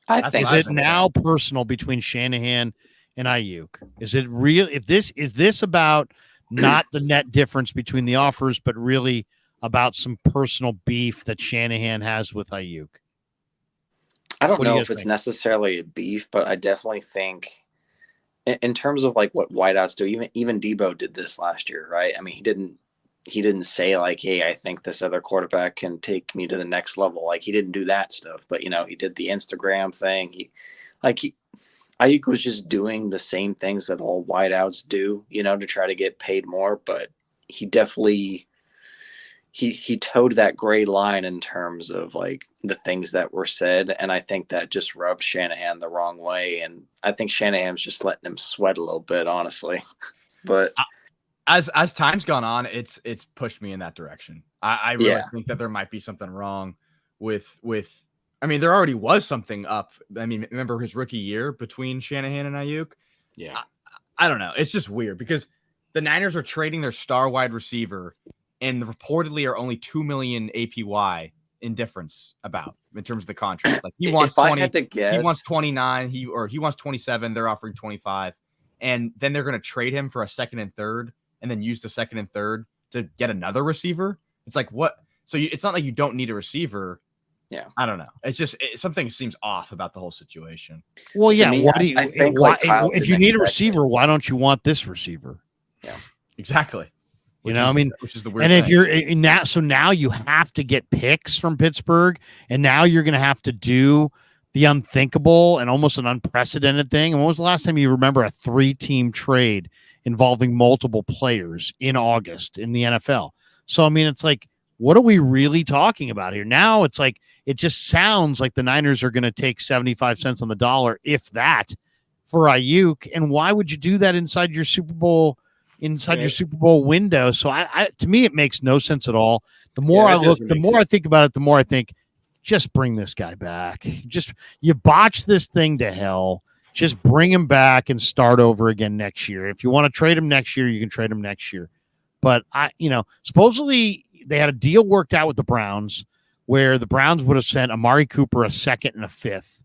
I think is it now personal between Shanahan and Ayuk? Is it real? Is this about not the net difference between the offers, but really about some personal beef that Shanahan has with Ayuk? I don't know if it's necessarily a beef, but I definitely think in terms of like what wideouts do, even Debo did this last year, right? I mean, he didn't say like, hey, I think this other quarterback can take me to the next level. Like he didn't do that stuff, but he did the Instagram thing. Ayuk was just doing the same things that all wideouts do, to try to get paid more. But he definitely, he towed that gray line in terms of like the things that were said. And I think that just rubbed Shanahan the wrong way. And I think Shanahan's just letting him sweat a little bit, honestly. But as time's gone on, it's pushed me in that direction. I really think that there might be something wrong with there already was something up. Remember his rookie year between Shanahan and Ayuk? Yeah. I don't know. It's just weird because the Niners are trading their star wide receiver and reportedly are only $2 million APY in difference in terms of the contract. Like he wants 20, he wants 29, he wants 27, they're offering 25. And then they're going to trade him for a second and third and then use the second and third to get another receiver. It's like, what? So it's not like you don't need a receiver. Yeah. I don't know. It's just something seems off about the whole situation. Well, yeah. Me, I think if you need a receiver, why don't you want this receiver? Yeah, exactly. Which is the weird and thing. If you're now you have to get picks from Pittsburgh, and now you're going to have to do the unthinkable and almost an unprecedented thing. And when was the last time you remember a 3-team trade involving multiple players in August in the NFL? So, it's like, what are we really talking about here? Now it's like, it just sounds like the Niners are going to take 75 cents on the dollar, if that, for Ayuk. And why would you do that inside your Super Bowl window? So to me, it makes no sense at all. The more I think about it, the more I think, just bring this guy back. You botch this thing to hell. Just bring him back and start over again next year. If you want to trade him next year, you can trade him next year. But supposedly they had a deal worked out with the Browns where the Browns would have sent Amari Cooper a second and a fifth.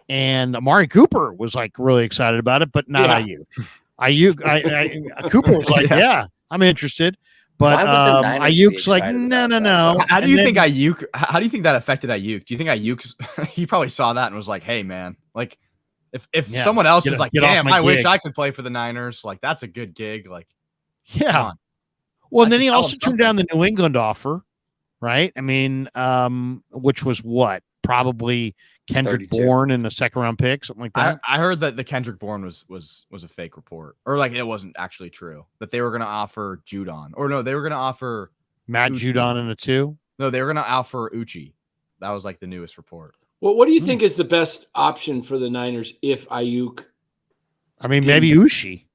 And Amari Cooper was like really excited about it, but not Ayuk. Cooper was like, yeah, I'm interested. But Ayuk's like, no. How do you think that affected Ayuk? Do you think Ayuk, he probably saw that and was like, hey, man, like if someone else is like, damn, I wish I could play for the Niners. Like, that's a good gig. Like, yeah. Well, and then he also turned down the New England offer, right? Which was what? Probably Kendrick 32. Bourne in the second round pick, something like that. I heard that the Kendrick Bourne was a fake report, or like it wasn't actually true. That they were going to offer Judon, or no, they were going to offer Matt Uchi. Judon in a 2. No, they were going to offer Uchi. That was like the newest report. Well, what do you think is the best option for the Niners if Ayuk? I mean, maybe Uchi.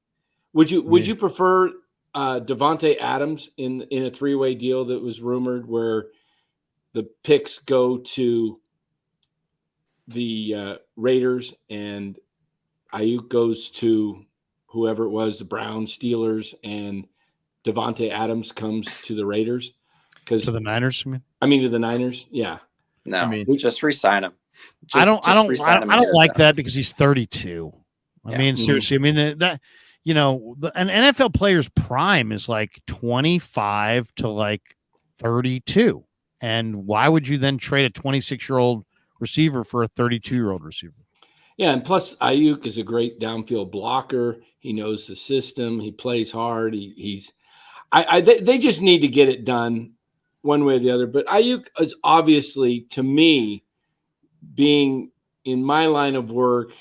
Would you prefer Devontae Adams in a 3-way deal that was rumored where the picks go to the Raiders and Ayuk goes to whoever it was, the Browns, Steelers, and Devontae Adams comes to the Raiders? To the Niners, to the Niners, yeah. No, I mean, just re-sign him. I don't like that because he's 32. I mean, seriously, I mean that an NFL player's prime is like 25 to like 32. And why would you then trade a 26-year-old receiver for a 32-year-old receiver? Yeah, and plus Ayuk is a great downfield blocker. He knows the system. He plays hard. They just need to get it done one way or the other. But Ayuk is obviously, to me, being in my line of work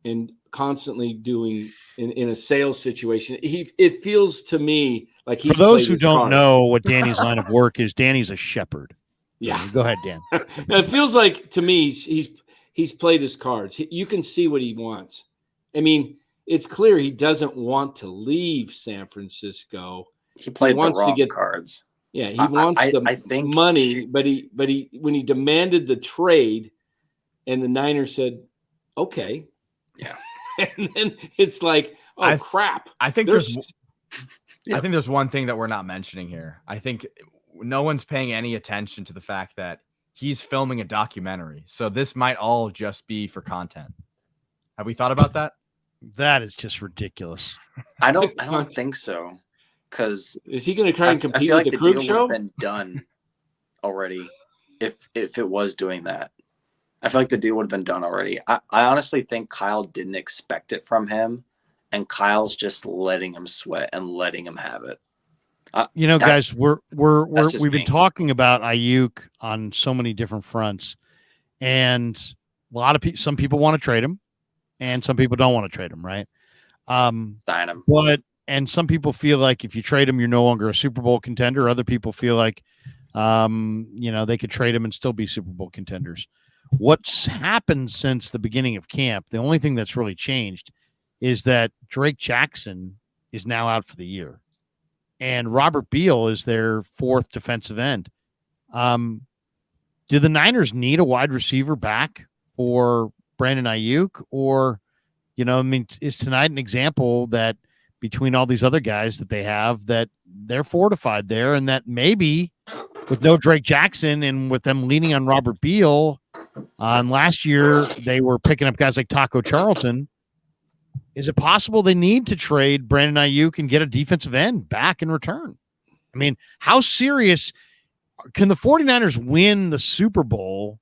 and constantly doing in a sales situation, it feels to me like he's. For those who don't know what Danny's line of work is, Danny's a shepherd. Yeah, go ahead, Dan. It feels like to me he's played his cards. You can see what he wants. I mean, it's clear he doesn't want to leave San Francisco. He played the wrong cards. Yeah, he wants the money, but he when he demanded the trade, and the Niners said, "Okay." Yeah. And then it's like, crap. I think there's one thing that we're not mentioning here. I think no one's paying any attention to the fact that he's filming a documentary. So this might all just be for content. Have we thought about that? That is just ridiculous. I don't think so. Because is he going to try and compete with the Crew Show? Would have been done already if it was doing that. I feel like the deal would have been done already. I honestly think Kyle didn't expect it from him, and Kyle's just letting him sweat and letting him have it. Guys, we've been talking about Ayuk on so many different fronts, and a lot of some people want to trade him, and some people don't want to trade him, right? Sign him, and some people feel like if you trade him, you're no longer a Super Bowl contender. Other people feel like, they could trade him and still be Super Bowl contenders. What's happened since the beginning of camp, the only thing that's really changed is that Drake Jackson is now out for the year. And Robert Beal is their 4th defensive end. Do the Niners need a wide receiver back for Brandon Ayuk? Or, is tonight an example that between all these other guys that they have, that they're fortified there, and that maybe with no Drake Jackson and with them leaning on Robert Beal, last year they were picking up guys like Taco Charlton. Is it possible they need to trade Brandon Ayuk and get a defensive end back in return? I mean, how serious can the 49ers win the Super Bowl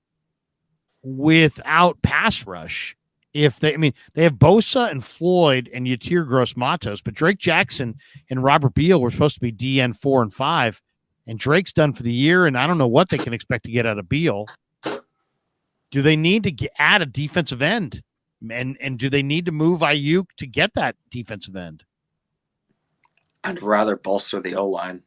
without pass rush? They have Bosa and Floyd and Yatir Gross-Matos, but Drake Jackson and Robert Beal were supposed to be DN 4 and 5, and Drake's done for the year, and I don't know what they can expect to get out of Beal. Do they need to add a defensive end? And do they need to move Ayuk to get that defensive end? I'd rather bolster the O-line.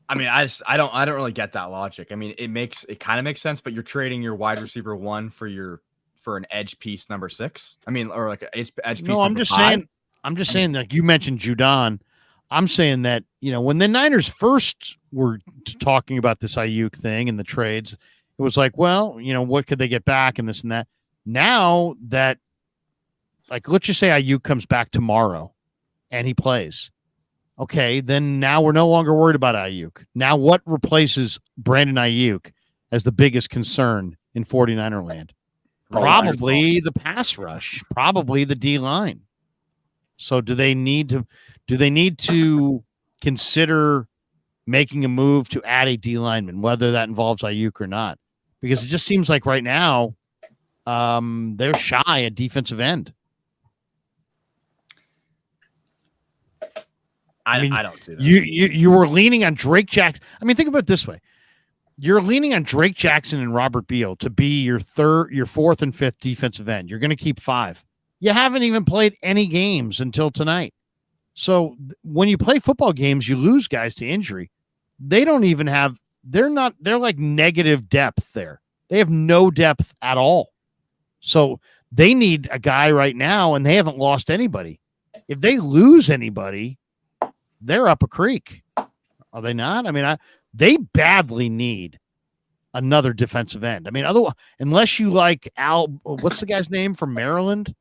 I mean, I don't really get that logic. I mean, it kind of makes sense, but you're trading your wide receiver 1 for an edge piece number 6. I mean, or like an edge piece. No, I'm just saying, like you mentioned Judon. I'm saying that, when the Niners first were talking about this Ayuk thing and the trades, it was like, well, what could they get back and this and that. Now that, like, let's just say Ayuk comes back tomorrow and he plays. Okay, then now we're no longer worried about Ayuk. Now what replaces Brandon Ayuk as the biggest concern in 49er land? Probably the pass rush, probably the D-line. So do they need to consider making a move to add a D-lineman, whether that involves Ayuk or not? Because it just seems like right now they're shy at defensive end. I don't see that. You were leaning on Drake Jackson. I mean, think about it this way. you're leaning on Drake Jackson and Robert Beal to be your fourth and fifth defensive end. You're going to keep 5. You haven't even played any games until tonight. So when you play football games, you lose guys to injury. They don't even have, they're like negative depth there. They have no depth at all. So they need a guy right now, and they haven't lost anybody. If they lose anybody, they're up a creek. Are they not? I mean, they badly need another defensive end. I mean, otherwise, unless you like what's the guy's name from Maryland?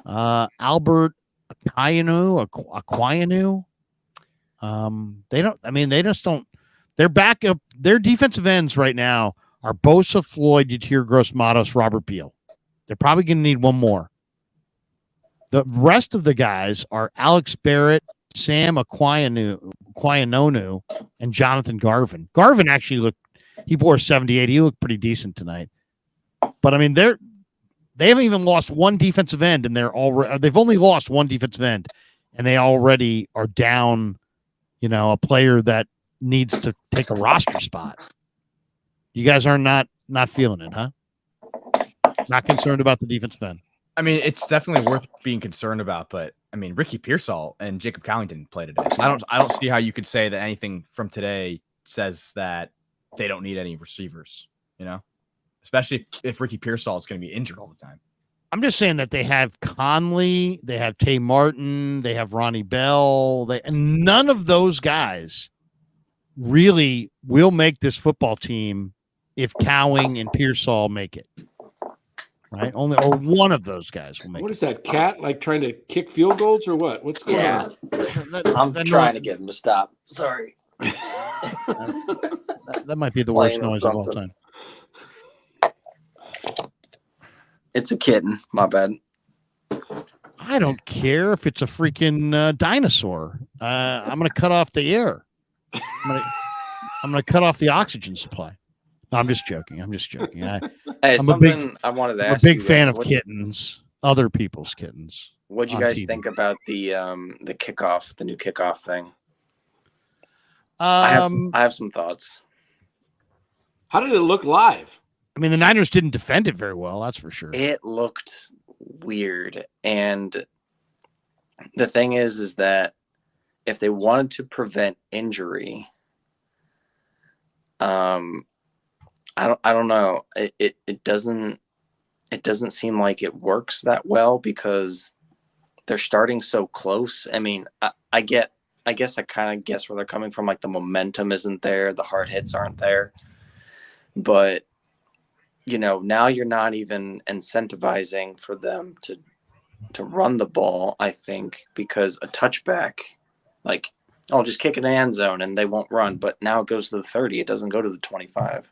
Albert Aquinu. They just don't. Their backup, their defensive ends right now are Bosa, Floyd, Yatir Gross-Matos, Robert Beal. They're probably going to need one more. The rest of the guys are Alex Barrett, Sam Aquinonu, and Jonathan Garvin. Garvin actually he bore 78. He looked pretty decent tonight. But I mean, they haven't even lost one defensive end, and they've only lost one defensive end, and they already are down, a player that needs to take a roster spot. You guys are not feeling it, huh? Not concerned about the defensive end. I mean, it's definitely worth being concerned about, but I mean, Ricky Pearsall and Jacob Cowling didn't play today. So I don't see how you could say that anything from today says that they don't need any receivers, especially if Ricky Pearsall is going to be injured all the time. I'm just saying that they have Conley, they have Tay Martin, they have Ronnie Bell, and none of those guys really will make this football team if Cowing and Pearsall make it. Right? Or one of those guys will make it. What is that, Cat? Like trying to kick field goals or what? What's going on? I'm trying to get him to stop. Sorry. That might be the worst noise of all time. It's a kitten. My bad. I don't care if it's a freaking dinosaur. I'm going to cut off the air. I'm going to cut off the oxygen supply. No, I'm just joking. I'm I wanted to ask. I'm a big fan of kittens, other people's kittens. What do you guys think about the kickoff, the new kickoff thing? I have some thoughts. How did it look live? I mean, the Niners didn't defend it very well. That's for sure. It looked weird, and the thing is that if they wanted to prevent injury, I don't know. It doesn't seem like it works that well because they're starting so close. I mean, I guess I kind of guess where they're coming from. Like the momentum isn't there, the hard hits aren't there, but now you're not even incentivizing for them to run the ball. I think because a touchback, like, oh, just kick it in the end zone and they won't run. But now it goes to the 30. It doesn't go to the 25.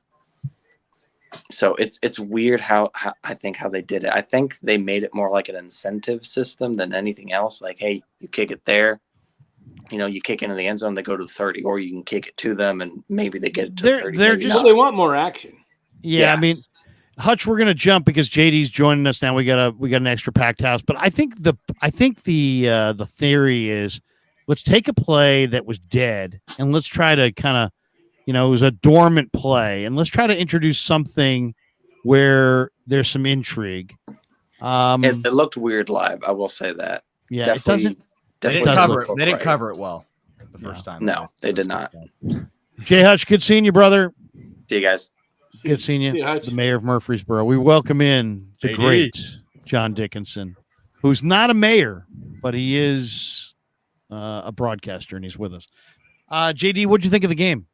So it's weird how I think how they did it. I think they made it more like an incentive system than anything else. Like, hey, you kick it there, you kick into the end zone, they go to the 30, or you can kick it to them and maybe they get it to the 30. They want more action. Yeah, I mean, Hutch, we're gonna jump because JD's joining us now. We got an extra packed house, but I think the theory is let's take a play that was dead and let's try to kind of. It was a dormant play, and let's try to introduce something where there's some intrigue. It looked weird live. I will say that. Yeah, definitely, they didn't cover it well the first time. No, they did not. Jay Hutch, good seeing you, brother. See you guys. Good seeing you, the mayor of Murfreesboro. We welcome in the great John Dickinson, who's not a mayor, but he is a broadcaster, and he's with us. JD, what'd you think of the game?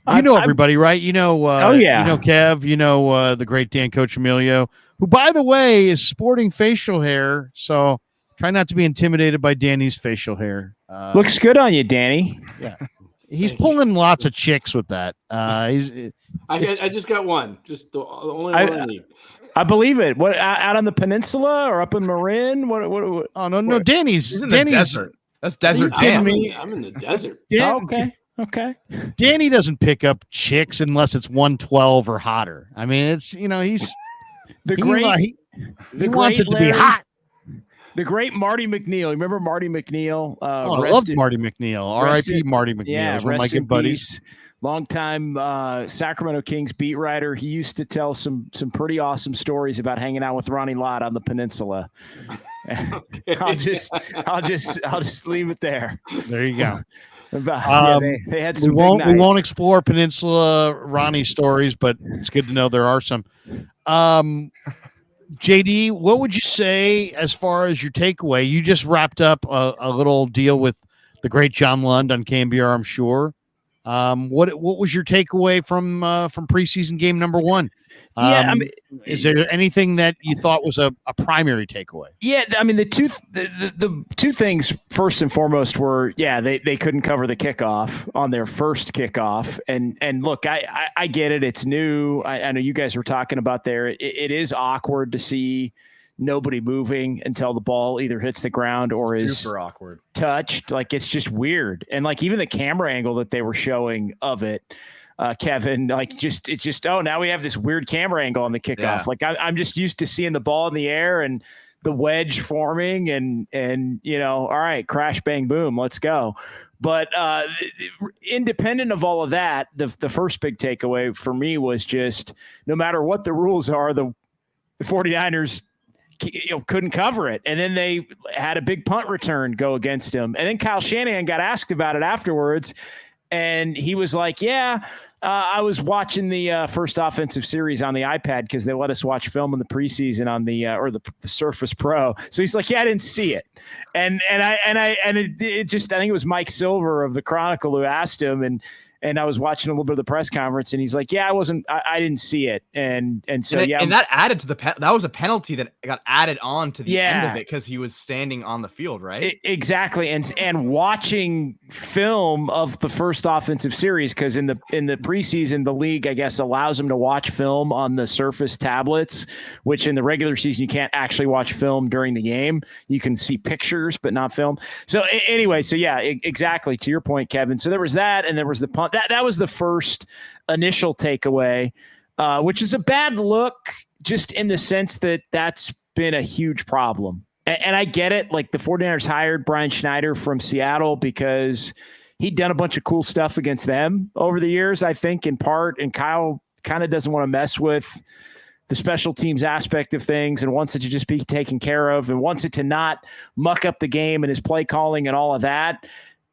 Everybody, right? You know Kev, the great Dan Coach Emilio, who, by the way, is sporting facial hair. So try not to be intimidated by Danny's facial hair. Looks good on you, Danny. Yeah. He's pulling lots of chicks with that. I just got one. Just the only one I need. I believe it. What, out on the peninsula or up in Marin? What? Oh, no. Danny's in the desert. That's desert. I'm in the desert. Okay. Danny doesn't pick up chicks unless it's 112 or hotter. I mean, it's he's he wants it to be hot. The great Marty McNeil. Remember Marty McNeil? I love Marty McNeil. R.I.P. Marty McNeil. Yeah, one of my good buddies. longtime Sacramento Kings beat writer. He used to tell some pretty awesome stories about hanging out with Ronnie Lott on the peninsula. I'll just leave it there. There you go. They had some. We won't explore Peninsula Ronnie stories, but it's good to know there are some. JD, what would you say as far as your takeaway? You just wrapped up a little deal with the great John Lund on KMBR, I'm sure. What was your takeaway from preseason game number 1? Is there anything that you thought was a primary takeaway? Yeah, I mean the two things first and foremost were they couldn't cover the kickoff on their first kickoff, and look, I get it, it's new. I know you guys were talking about there. It is awkward to see nobody moving until the ball either hits the ground or is super awkward touched. Like it's just weird, and like even the camera angle that they were showing of it. Kevin, like it's just now we have this weird camera angle on the kickoff. Yeah. Like I'm just used to seeing the ball in the air and the wedge forming and all right, crash bang boom, let's go. But independent of all of that, the first big takeaway for me was just no matter what the rules are, the 49ers couldn't cover it. And then they had a big punt return go against him. And then Kyle Shanahan got asked about it afterwards. And he was like, I was watching the first offensive series on the iPad because they let us watch film in the preseason on the Surface Pro. So he's like, I didn't see it. And it just, I think it was Mike Silver of the Chronicle who asked him, and I was watching a little bit of the press conference, and he's like, I didn't see it. And so, and that added to that was a penalty that got added on to the end of it because he was standing on the field, right? Exactly. And watching film of the first offensive series, because in the preseason, the league, I guess, allows them to watch film on the Surface tablets, which in the regular season, you can't actually watch film during the game. You can see pictures, but not film. So anyway, exactly. To your point, Kevin. So there was that, and there was the punt. That was the first initial takeaway, which is a bad look just in the sense that that's been a huge problem. And I get it. Like the 49ers hired Brian Schneider from Seattle because he'd done a bunch of cool stuff against them over the years, I think, in part. And Kyle kind of doesn't want to mess with the special teams aspect of things and wants it to just be taken care of and wants it to not muck up the game and his play calling and all of that.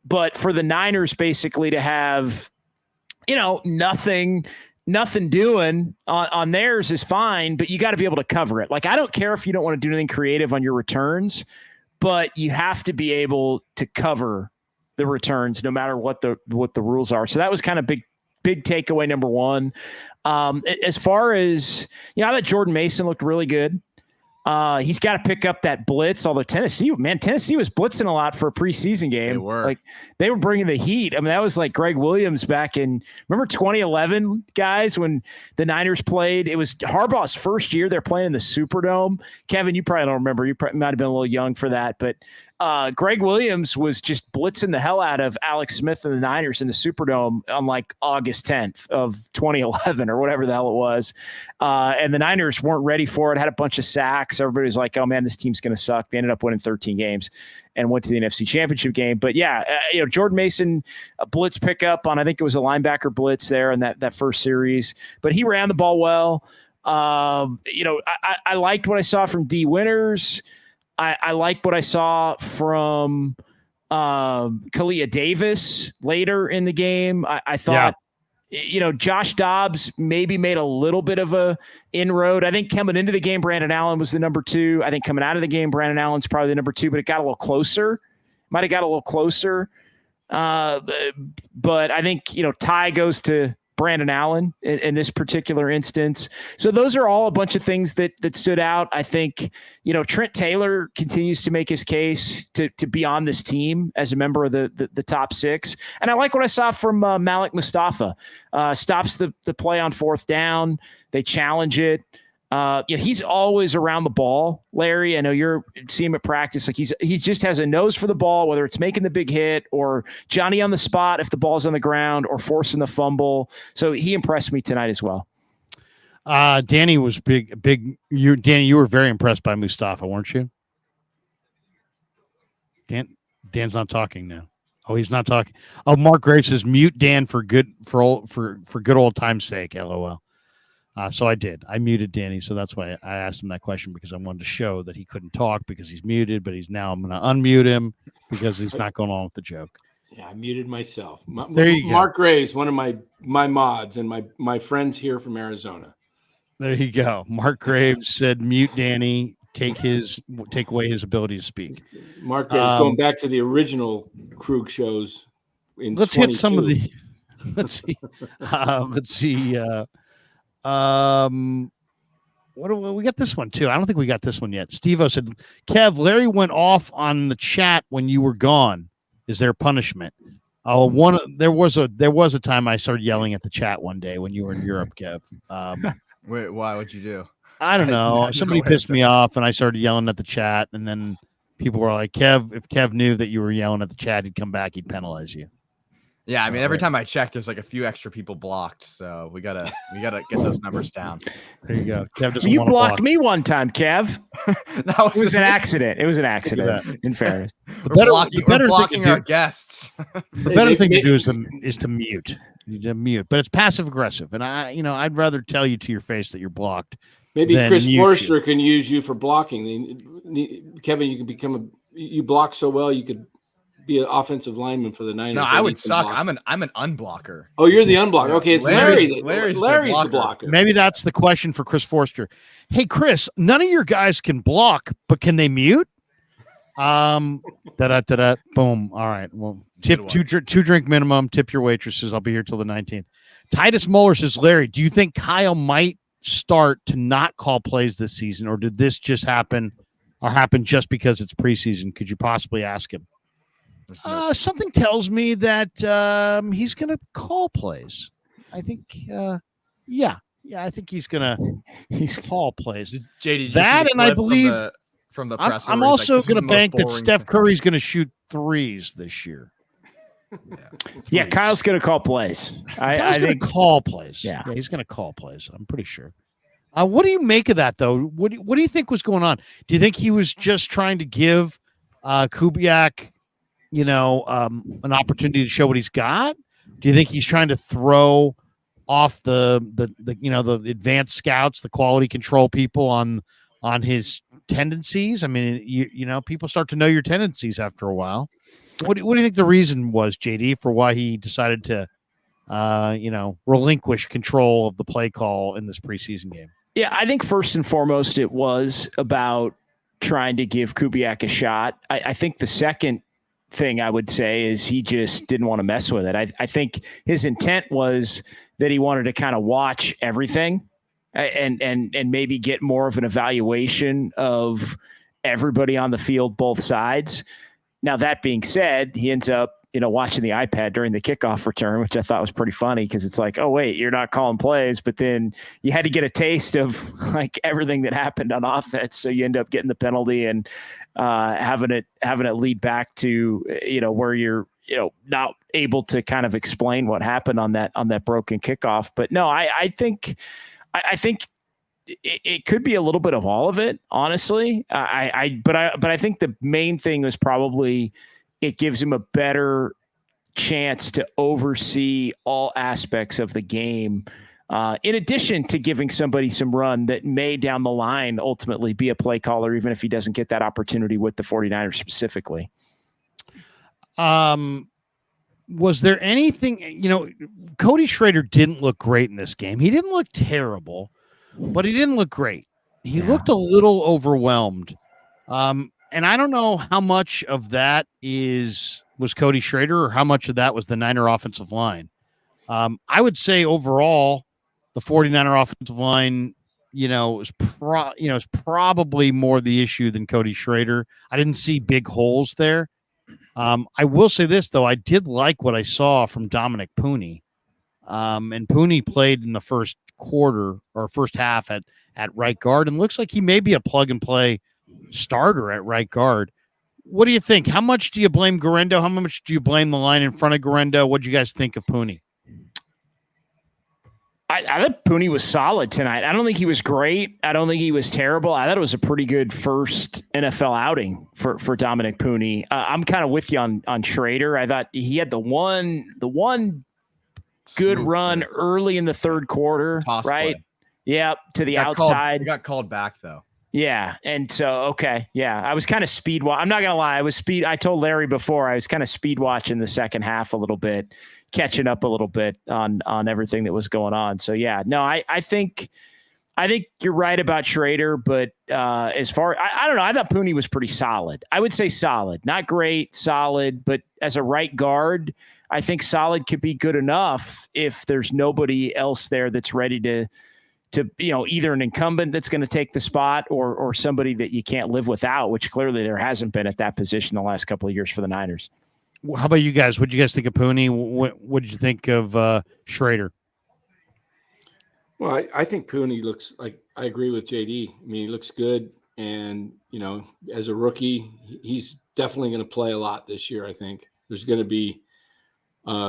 But for the Niners basically to have, nothing doing on theirs is fine, but you got to be able to cover it. Like, I don't care if you don't want to do anything creative on your returns, but you have to be able to cover the returns no matter what the rules are. So that was kind of big takeaway number 1. As far as, I thought Jordan Mason looked really good. He's got to pick up that blitz, although Tennessee was blitzing a lot for a preseason game. They were bringing the heat. I mean, that was like Greg Williams back in, remember 2011, guys, when the Niners played? It was Harbaugh's first year. They're playing in the Superdome. Kevin, you probably don't remember. You might have been a little young for that, but Greg Williams was just blitzing the hell out of Alex Smith and the Niners in the Superdome on like August 10th of 2011 or whatever the hell it was. And the Niners weren't ready for it, had a bunch of sacks. Everybody was like, oh man, this team's going to suck. They ended up winning 13 games and went to the NFC Championship game. But Jordan Mason, a blitz pickup on, I think it was a linebacker blitz there in that first series, but he ran the ball well. I liked what I saw from D Winters. I like what I saw from Kalia Davis later in the game. I thought, Josh Dobbs maybe made a little bit of a inroad. I think coming into the game, Brandon Allen was the number 2. I think coming out of the game, Brandon Allen's probably the number 2, but it got a little closer. Might have got a little closer. But I think, tie goes to Brandon Allen in this particular instance. So those are all a bunch of things that stood out. I think, Trent Taylor continues to make his case to be on this team as a member of the top 6. And I like what I saw from Malik Mustafa. Stops the play on 4th down. They challenge it. He's always around the ball, Larry. I know you're seeing him at practice. Like he just has a nose for the ball, whether it's making the big hit or Johnny on the spot if the ball's on the ground or forcing the fumble. So he impressed me tonight as well. Danny was big. Danny, you were very impressed by Mustafa, weren't you? Dan's not talking now. Oh, he's not talking. Oh, Mark Graves says mute Dan for good old time's sake. LOL. So I did. I muted Danny, so that's why I asked him that question, because I wanted to show that he couldn't talk because he's muted. But I'm going to unmute him because he's not going on with the joke. Yeah, I muted myself. There you go. Mark Graves, one of my mods and my friends here from Arizona. There you go. Mark Graves said mute Danny. Take away his ability to speak. Mark Graves, going back to the original Krug shows. Let's hit some of the. Let's see. Let's see. We got this one too. I don't think we got this one yet. Steve-O said, Kev, Larry went off on the chat when you were gone. Is there punishment? There was a time I started yelling at the chat one day when you were in Europe, Kev. Wait, why? What'd you do? I don't know. Somebody pissed me off, and I started yelling at the chat, and then people were like, Kev, if Kev knew that you were yelling at the chat, he'd come back, he'd penalize you. Yeah, I mean, every time I check, there's like a few extra people blocked, so we gotta get those numbers down. There you go. Kev doesn't You blocked me one time, Kev. It was an accident. It was an accident. In fairness, the better blocking our guests. The better thing to do is to mute. You to mute, but it's passive aggressive, and I'd rather tell you to your face that you're blocked. Maybe Chris Forster can use you for blocking. Kevin, you can you block so well you could be an offensive lineman for the Niners. No, I would suck. I'm an unblocker. Oh, you're the unblocker. Okay, it's Larry's the blocker. Maybe that's the question for Chris Forster. Hey, Chris, none of your guys can block, but can they mute? Boom. All right. Well, tip two drink minimum. Tip your waitresses. I'll be here till the 19th. Titus Muller says, Larry, do you think Kyle might start to not call plays this season, or did this just happen just because it's preseason? Could you possibly ask him? Something tells me that he's going to call plays. I think, I think he's call plays. JD, that, and I believe from the press, I'm also going to bank that Steph Curry's going to shoot threes this year. Yeah, Kyle's going to call plays. I think call plays. Yeah, he's going to call plays. I'm pretty sure. What do you make of that, though? What do you think was going on? Do you think he was just trying to give Kubiak, an opportunity to show what he's got? Do you think he's trying to throw off the advanced scouts, the quality control people on his tendencies? I mean, people start to know your tendencies after a while. What do you think the reason was, JD, for why he decided to, relinquish control of the play call in this preseason game? Yeah, I think first and foremost, it was about trying to give Kubiak a shot. I think the second thing I would say is he just didn't want to mess with it. I think his intent was that he wanted to kind of watch everything and maybe get more of an evaluation of everybody on the field, both sides. Now, that being said, he ends up, watching the iPad during the kickoff return, which I thought was pretty funny because it's like, oh, wait, you're not calling plays, but then you had to get a taste of like everything that happened on offense. So you end up getting the penalty and having it lead back to, where you're, not able to kind of explain what happened on that broken kickoff. But no, I think it could be a little bit of all of it, honestly. But I think the main thing was probably it gives him a better chance to oversee all aspects of the game, in addition to giving somebody some run that may down the line ultimately be a play caller, even if he doesn't get that opportunity with the 49ers specifically. Was there anything, Cody Schrader didn't look great in this game. He didn't look terrible, but he didn't look great. He looked a little overwhelmed. And I don't know how much of that was Cody Schrader or how much of that was the Niner offensive line. I would say overall, the 49er offensive line, is probably more the issue than Cody Schrader. I didn't see big holes there. I will say this, though. I did like what I saw from Dominic Pooney. And Pooney played in the first quarter or first half at right guard and looks like he may be a plug and play starter at right guard. What do you think? How much do you blame Guerendo? How much do you blame the line in front of Guerendo? What do you guys think of Pooney? I thought Puni was solid tonight. I don't think he was great. I don't think he was terrible. I thought it was a pretty good first NFL outing for Dominic Puni. I'm kind of with you on Schrader. I thought he had the one good run early in the third quarter, Toss right? Play. Yeah, to the outside. He got called back though. Yeah, and so okay, yeah, I was kind of speed watch. I'm not gonna lie, I told Larry before I was kind of speed watching the second half a little bit, catching up a little bit on everything that was going on. So yeah, no, I think you're right about Schrader, but as far I don't know, I thought Puni was pretty solid. I would say solid, not great, solid, but as a right guard, I think solid could be good enough if there's nobody else there that's ready to either an incumbent that's going to take the spot or somebody that you can't live without, which clearly there hasn't been at that position the last couple of years for the Niners. How about you guys? What did you guys think of Puni? What did you think of Schrader? Well, I think Puni looks like, I agree with JD. I mean, he looks good. And, as a rookie, he's definitely going to play a lot this year. I think there's going to be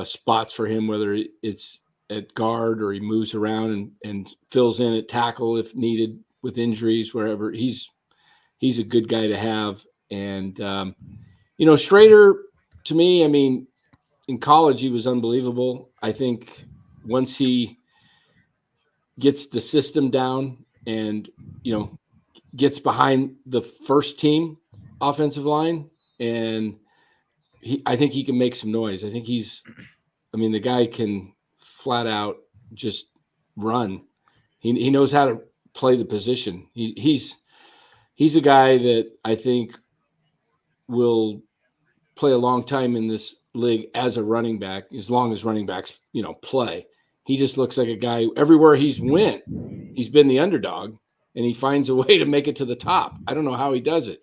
spots for him, whether it's at guard or he moves around and fills in at tackle if needed with injuries, wherever. He's a good guy to have. And, Schrader, to me, I mean, in college, he was unbelievable. I think once he gets the system down and, gets behind the first team offensive line, and I think he can make some noise. I think the guy can flat out just run. He knows how to play the position. He's a guy that I think will play a long time in this league as a running back, as long as running backs, play. He just looks like a guy everywhere he's been the underdog, and he finds a way to make it to the top. I don't know how he does it.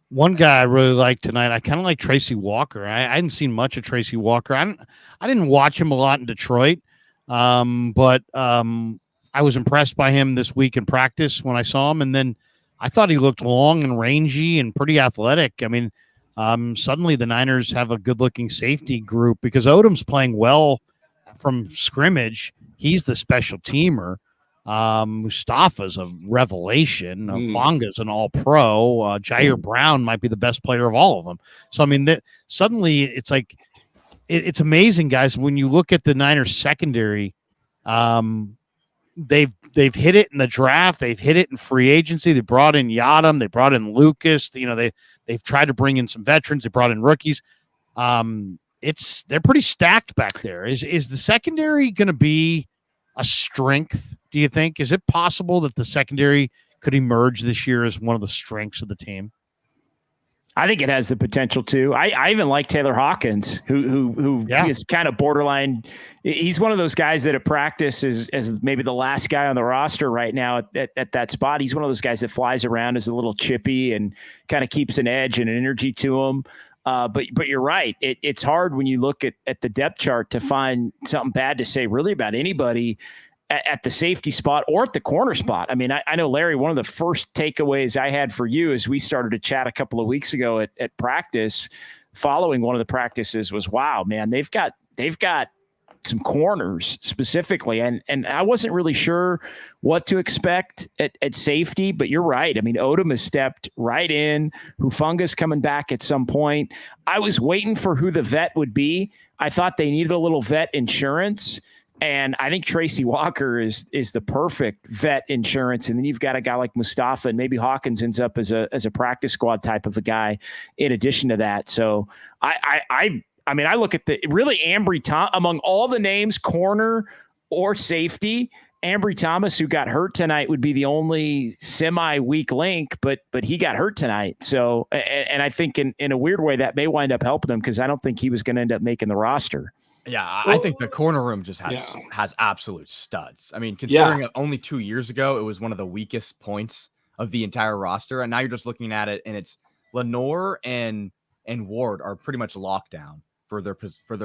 One guy I really liked tonight, I kind of like Tracy Walker. I hadn't seen much of Tracy Walker. I didn't watch him a lot in Detroit, but I was impressed by him this week in practice when I saw him. And then I thought he looked long and rangy and pretty athletic. I mean, suddenly the Niners have a good-looking safety group because Odom's playing well from scrimmage. He's the special teamer. Mustafa's a revelation. Vonga's an all-pro. Jair Brown might be the best player of all of them. So, I mean, suddenly it's like it's amazing, guys. When you look at the Niners secondary, they've hit it in the draft. They've hit it in free agency. They brought in Yadam. They brought in Lucas. They've tried to bring in some veterans. They brought in rookies. They're pretty stacked back there. Is the secondary going to be a strength, do you think? Is it possible that the secondary could emerge this year as one of the strengths of the team? I think it has the potential to. I even like Taylor Hawkins, who is kind of borderline. He's one of those guys that at practice is maybe the last guy on the roster right now at that spot. He's one of those guys that flies around as a little chippy and kind of keeps an edge and an energy to him. But you're right. It's hard when you look at the depth chart to find something bad to say really about anybody at the safety spot or at the corner spot. I mean, I know, Larry, one of the first takeaways I had for you as we started to chat a couple of weeks ago at practice following one of the practices was, wow, man, they've got some corners specifically. And I wasn't really sure what to expect at safety, but you're right. I mean, Odom has stepped right in. Hufanga's coming back at some point. I was waiting for who the vet would be. I thought they needed a little vet insurance. And I think Tracy Walker is the perfect vet insurance. And then you've got a guy like Mustafa, and maybe Hawkins ends up as a practice squad type of a guy in addition to that. So I mean, I look at Ambry among all the names, corner or safety, Ambry Thomas, who got hurt tonight, would be the only semi-weak link, but he got hurt tonight. So, and I think in a weird way that may wind up helping him because I don't think he was going to end up making the roster. Yeah, I think the corner room just has absolute studs. I mean, considering that only 2 years ago it was one of the weakest points of the entire roster, and now you're just looking at it, and it's Lenore and Ward are pretty much locked down for their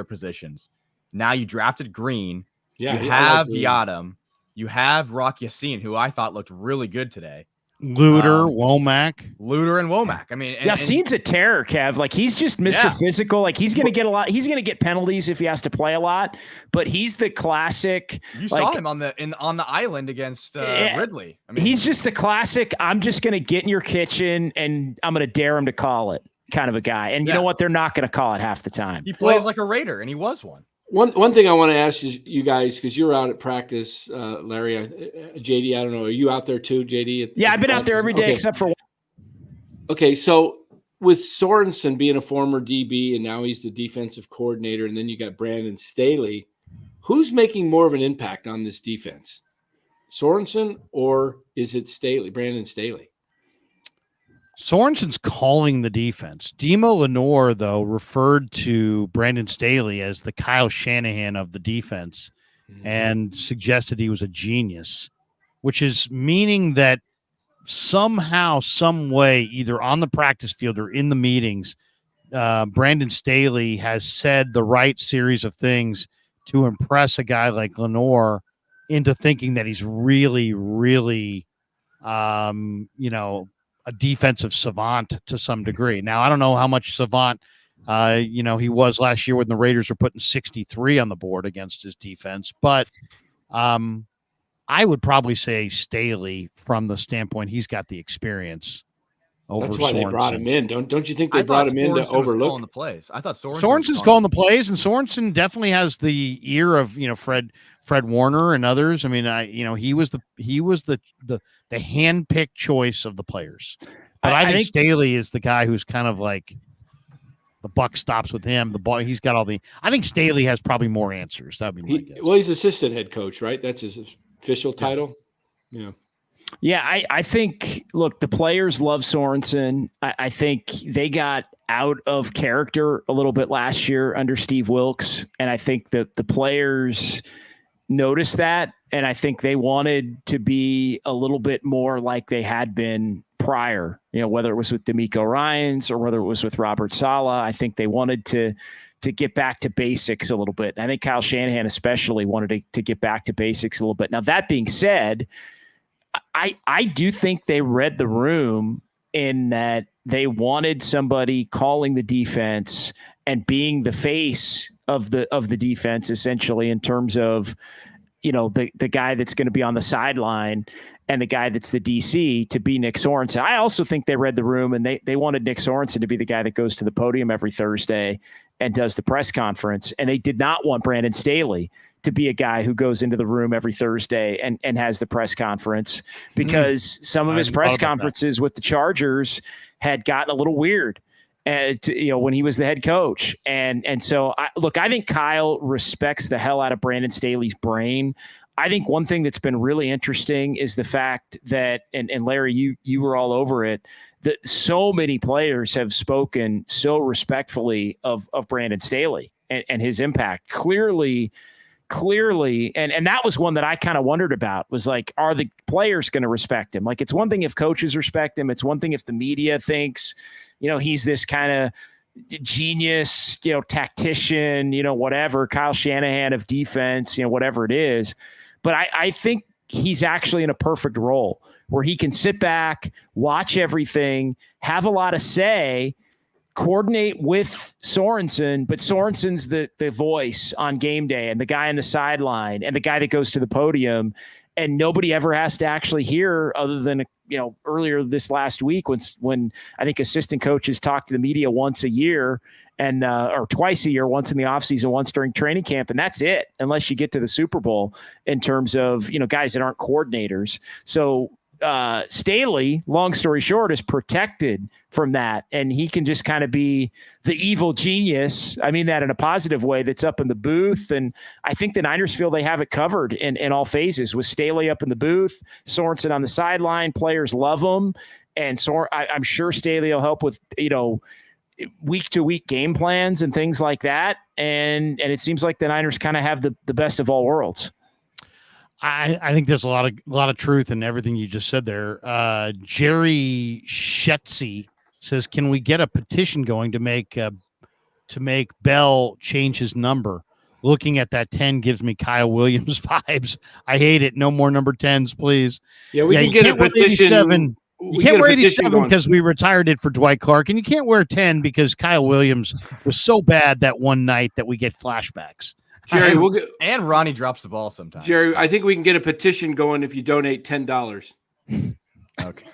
positions. Now you drafted Green. Yeah, you have Yadam. You have Rock Yassin, who I thought looked really good today. Luter, Womack. And Womack. I mean, Yassine's a terror, Kev. Like, he's just Mr. Physical. Like, he's going to get a lot. He's going to get penalties if he has to play a lot, but he's the classic. You saw him on the island against Ridley. I mean, he's just the classic. I'm just going to get in your kitchen and I'm going to dare him to call it kind of a guy. And you know what? They're not going to call it half the time. He plays like a Raider, and he was one. One thing I want to ask you guys, because you're out at practice, Larry, JD, I don't know. Are you out there too, JD? I've been out there every day except for. Okay, so with Sorensen being a former DB and now he's the defensive coordinator, and then you got Brandon Staley, who's making more of an impact on this defense? Sorensen or is it Staley, Brandon Staley? Sorensen's calling the defense. Demo Lenore, though, referred to Brandon Staley as the Kyle Shanahan of the defense and suggested he was a genius, which is meaning that somehow, some way, either on the practice field or in the meetings, Brandon Staley has said the right series of things to impress a guy like Lenore into thinking that he's really, really, a defensive savant to some degree. Now, I don't know how much savant, he was last year when the Raiders were putting 63 on the board against his defense. But I would probably say Staley from the standpoint he's got the experience. That's why they brought him in. Don't you think they brought him in to overlook the plays? I thought Sorensen's calling the plays, and Sorensen definitely has the ear of Fred Warner and others. I mean, he was the hand-picked choice of the players. But I think Staley is the guy who's kind of like the buck stops with him. The ball, he's got all the. I think Staley has probably more answers. That'd be my guess. Well, he's assistant head coach, right? That's his official title. Yeah. Yeah, I think, look, the players love Sorensen. I think they got out of character a little bit last year under Steve Wilkes, and I think that the players noticed that, and I think they wanted to be a little bit more like they had been prior, whether it was with D'Amico Ryans or whether it was with Robert Saleh. I think they wanted to get back to basics a little bit. I think Kyle Shanahan especially wanted to get back to basics a little bit. Now, that being said, I do think they read the room in that they wanted somebody calling the defense and being the face of the defense, essentially, in terms of, the guy that's going to be on the sideline and the guy that's the DC to be Nick Sorensen. I also think they read the room and they wanted Nick Sorensen to be the guy that goes to the podium every Thursday and does the press conference. And they did not want Brandon Staley to be a guy who goes into the room every Thursday and has the press conference, because some of his press conferences with the Chargers had gotten a little weird when he was the head coach. And so I think Kyle respects the hell out of Brandon Staley's brain. I think one thing that's been really interesting is the fact that, and Larry, you were all over it, that so many players have spoken so respectfully of Brandon Staley and his impact. Clearly, and that was one that I kind of wondered about, was like, are the players going to respect him? Like, it's one thing if coaches respect him. It's one thing if the media thinks, he's this kind of genius, tactician, whatever, Kyle Shanahan of defense, whatever it is. But I think he's actually in a perfect role where he can sit back, watch everything, have a lot of say, coordinate with Sorensen, but Sorensen's the voice on game day and the guy on the sideline and the guy that goes to the podium, and nobody ever has to actually hear, other than earlier this last week when I think assistant coaches talk to the media once a year and or twice a year, once in the offseason, once during training camp, and that's it, unless you get to the Super Bowl, in terms of guys that aren't coordinators. So Staley, long story short, is protected from that, and he can just kind of be the evil genius. I mean that in a positive way, that's up in the booth. And I think the Niners feel they have it covered in all phases, with Staley up in the booth, Sorensen on the sideline. Players love him, and so I'm sure Staley will help with week to week game plans and things like that. And it seems like the Niners kind of have the best of all worlds. I think there's a lot of truth in everything you just said there. Jerry Shetzy says, "Can we get a petition going to make Bell change his number? Looking at that 10 gives me Kyle Williams vibes. I hate it. No more number 10s, please." Yeah, we can get a petition. You can't wear 87 because we retired it for Dwight Clark, and you can't wear 10 because Kyle Williams was so bad that one night that we get flashbacks. Jerry, and Ronnie drops the ball sometimes. Jerry, I think we can get a petition going if you donate $10. Okay.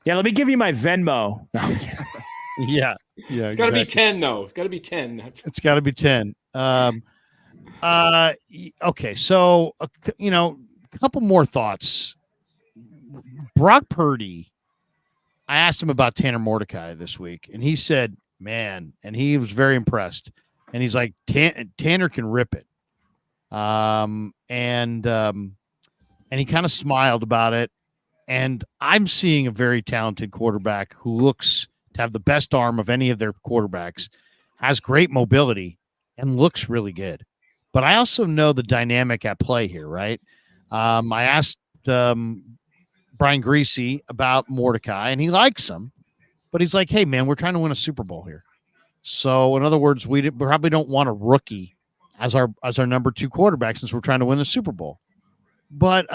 Yeah, let me give you my Venmo. Yeah. It's got to be 10 though. It's got to be 10. It's got to be 10. Okay, so a couple more thoughts. Brock Purdy, I asked him about Tanner Mordecai this week, and he said, man, and he was very impressed. And he's like, Tanner can rip it. And he kind of smiled about it. And I'm seeing a very talented quarterback who looks to have the best arm of any of their quarterbacks, has great mobility, and looks really good. But I also know the dynamic at play here, right? I asked Brian Greasy about Mordecai, and he likes him, but he's like, hey, man, we're trying to win a Super Bowl here. So, in other words, we probably don't want a rookie as our number 2 quarterback since we're trying to win a Super Bowl. But,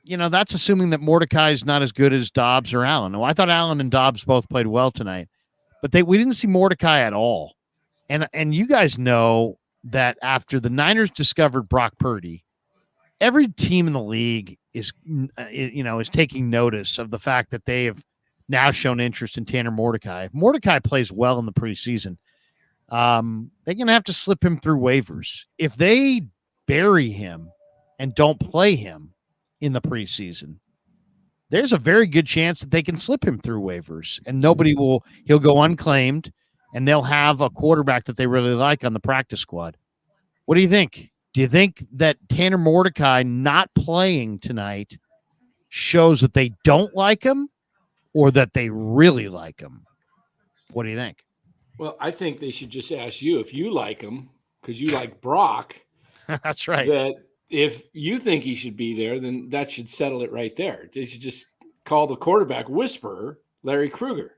that's assuming that Mordecai is not as good as Dobbs or Allen. Well, I thought Allen and Dobbs both played well tonight, but we didn't see Mordecai at all. And you guys know that after the Niners discovered Brock Purdy, every team in the league is taking notice of the fact that they have now shown interest in Tanner Mordecai. If Mordecai plays well in the preseason, they're going to have to slip him through waivers. If they bury him and don't play him in the preseason, there's a very good chance that they can slip him through waivers and he'll go unclaimed and they'll have a quarterback that they really like on the practice squad. What do you think? Do you think that Tanner Mordecai not playing tonight shows that they don't like him or that they really like him? What do you think? Well, I think they should just ask you if you like him because you like Brock. That's right. That if you think he should be there, then that should settle it right there. They should just call the quarterback whisperer Larry Krueger.